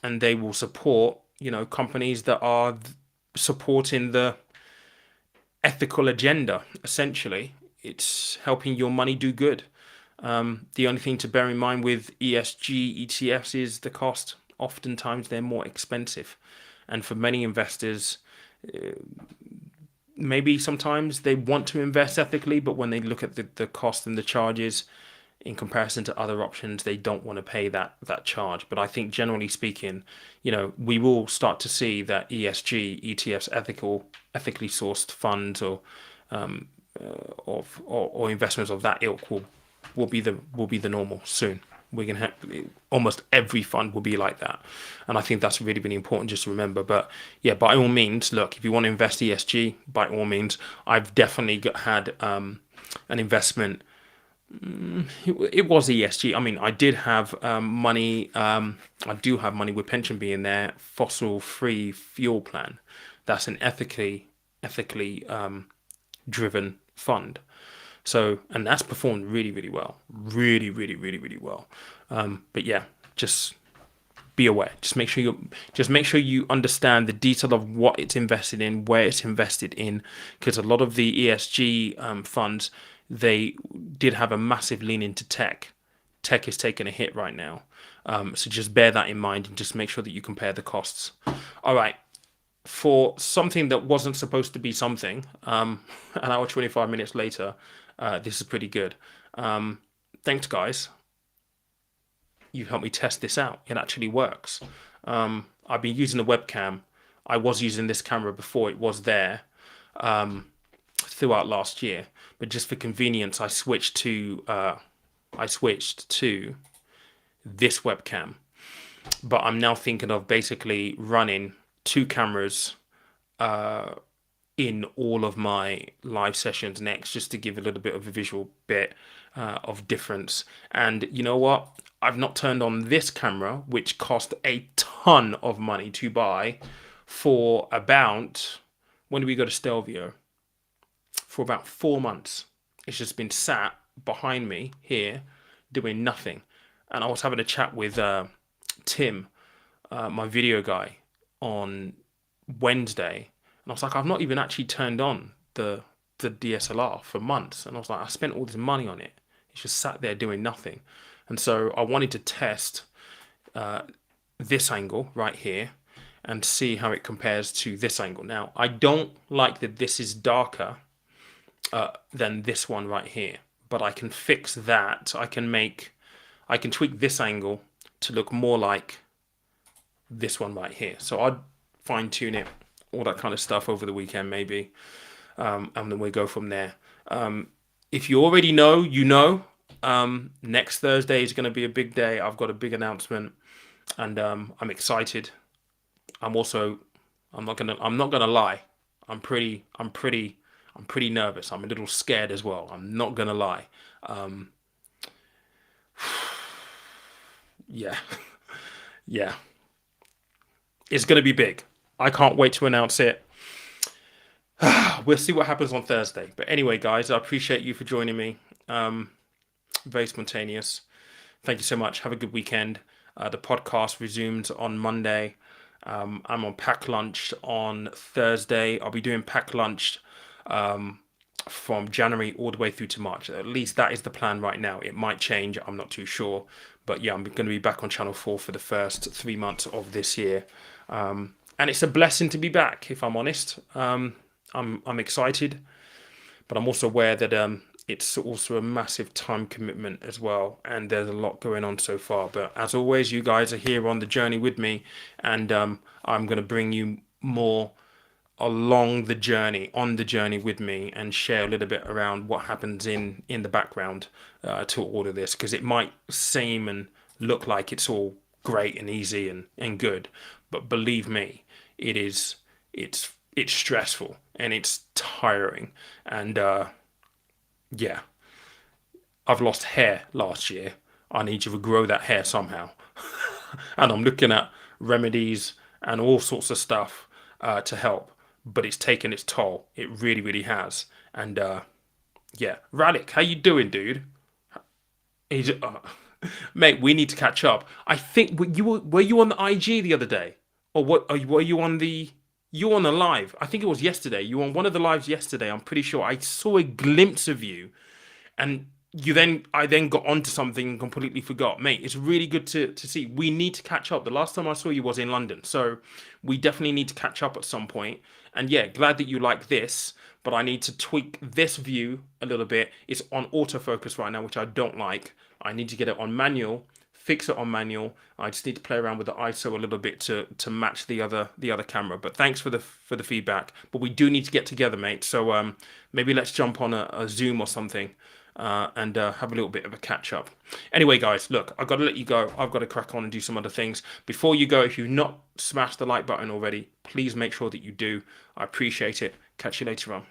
they will support companies that are supporting the ethical agenda. Essentially, it's helping your money do good. The only thing to bear in mind with ESG ETFs is the cost. Oftentimes, they're more expensive, and for many investors, maybe sometimes they want to invest ethically, but when they look at the cost and the charges in comparison to other options, they don't want to pay that charge. But I think generally speaking, we will start to see that ESG ETFs, ethically sourced funds or investments of that ilk will be the normal soon. We're gonna have almost every fund will be like that, and I think that's really, really important just to remember. But yeah, by all means, look, if you want to invest ESG, by all means. I've definitely had an investment. It was ESG. I mean, I did have money. I do have money with pension being there. Fossil free fuel plan. That's an ethically driven fund. So, and that's performed really, really well. Really, really, really, really well. But yeah, just be aware. Just make sure you understand the detail of what it's invested in, where it's invested in, because a lot of the ESG funds, they did have a massive lean into tech. Tech is taking a hit right now. So just bear that in mind and just make sure that you compare the costs. All right. For something that wasn't supposed to be something, an hour 25 minutes later, this is pretty good. Thanks, guys. You've helped me test this out. It actually works. I've been using a webcam. I was using this camera before it was there throughout last year, but just for convenience, I switched to this webcam. But I'm now thinking of basically running two cameras in all of my live sessions next, just to give a little bit of a visual bit of difference. And you know what? I've not turned on this camera, which cost a ton of money to buy, for about, when did we go to Stelvio? For about 4 months. It's just been sat behind me here doing nothing. And I was having a chat with Tim, my video guy, on Wednesday, and I was like, I've not even actually turned on the DSLR for months, and I was like, I spent all this money on it. It's just sat there doing nothing. And so I wanted to test this angle right here and see how it compares to this angle. Now, I don't like that this is darker than this one right here, but I can fix that. I can tweak this angle to look more like this one right here. So I'd fine tune it, all that kind of stuff over the weekend maybe, and then we go from there. If you already know, you know. Next Thursday is going to be a big day. I've got a big announcement, and I'm excited. I'm not gonna lie. I'm pretty nervous. I'm a little scared as well. I'm not gonna lie. Yeah, yeah. It's gonna be big. I can't wait to announce it. We'll see what happens on Thursday. But anyway, guys, I appreciate you for joining me. Very spontaneous. Thank you so much. Have a good weekend. The podcast resumes on Monday. I'm on Pack Lunch on Thursday. I'll be doing Pack Lunch from January all the way through to March. At least that is the plan right now. It might change. I'm not too sure. But yeah, I'm going to be back on Channel 4 for the first 3 months of this year. And it's a blessing to be back, if I'm honest. I'm excited, but I'm also aware that it's also a massive time commitment as well, and there's a lot going on so far. But as always, you guys are here on the journey with me, and I'm going to bring you more along the journey, on the journey with me, and share a little bit around what happens in the background to all of this, because it might seem and look like it's all great and easy and good, but believe me, it's stressful and it's tiring. And yeah, I've lost hair last year. I need to grow that hair somehow. And I'm looking at remedies and all sorts of stuff to help, but it's taken its toll. It really, really has. And yeah, Ralik, how you doing, dude? He's mate, we need to catch up. I think were you on the IG the other day, or what? Were you on the? You on a live? I think it was yesterday. You were on one of the lives yesterday. I'm pretty sure I saw a glimpse of you, and I then got onto something and completely forgot. Mate, it's really good to see. We need to catch up. The last time I saw you was in London, so we definitely need to catch up at some point. And yeah, glad that you like this, but I need to tweak this view a little bit. It's on autofocus right now, which I don't like. I need to get it on manual, fix it on manual. I just need to play around with the ISO a little bit to match the other camera. But thanks for the feedback. But we do need to get together, mate. So maybe let's jump on a Zoom or something and have a little bit of a catch up. Anyway, guys, look, I've got to let you go. I've got to crack on and do some other things. Before you go, if you've not smashed the like button already, please make sure that you do. I appreciate it. Catch you later on.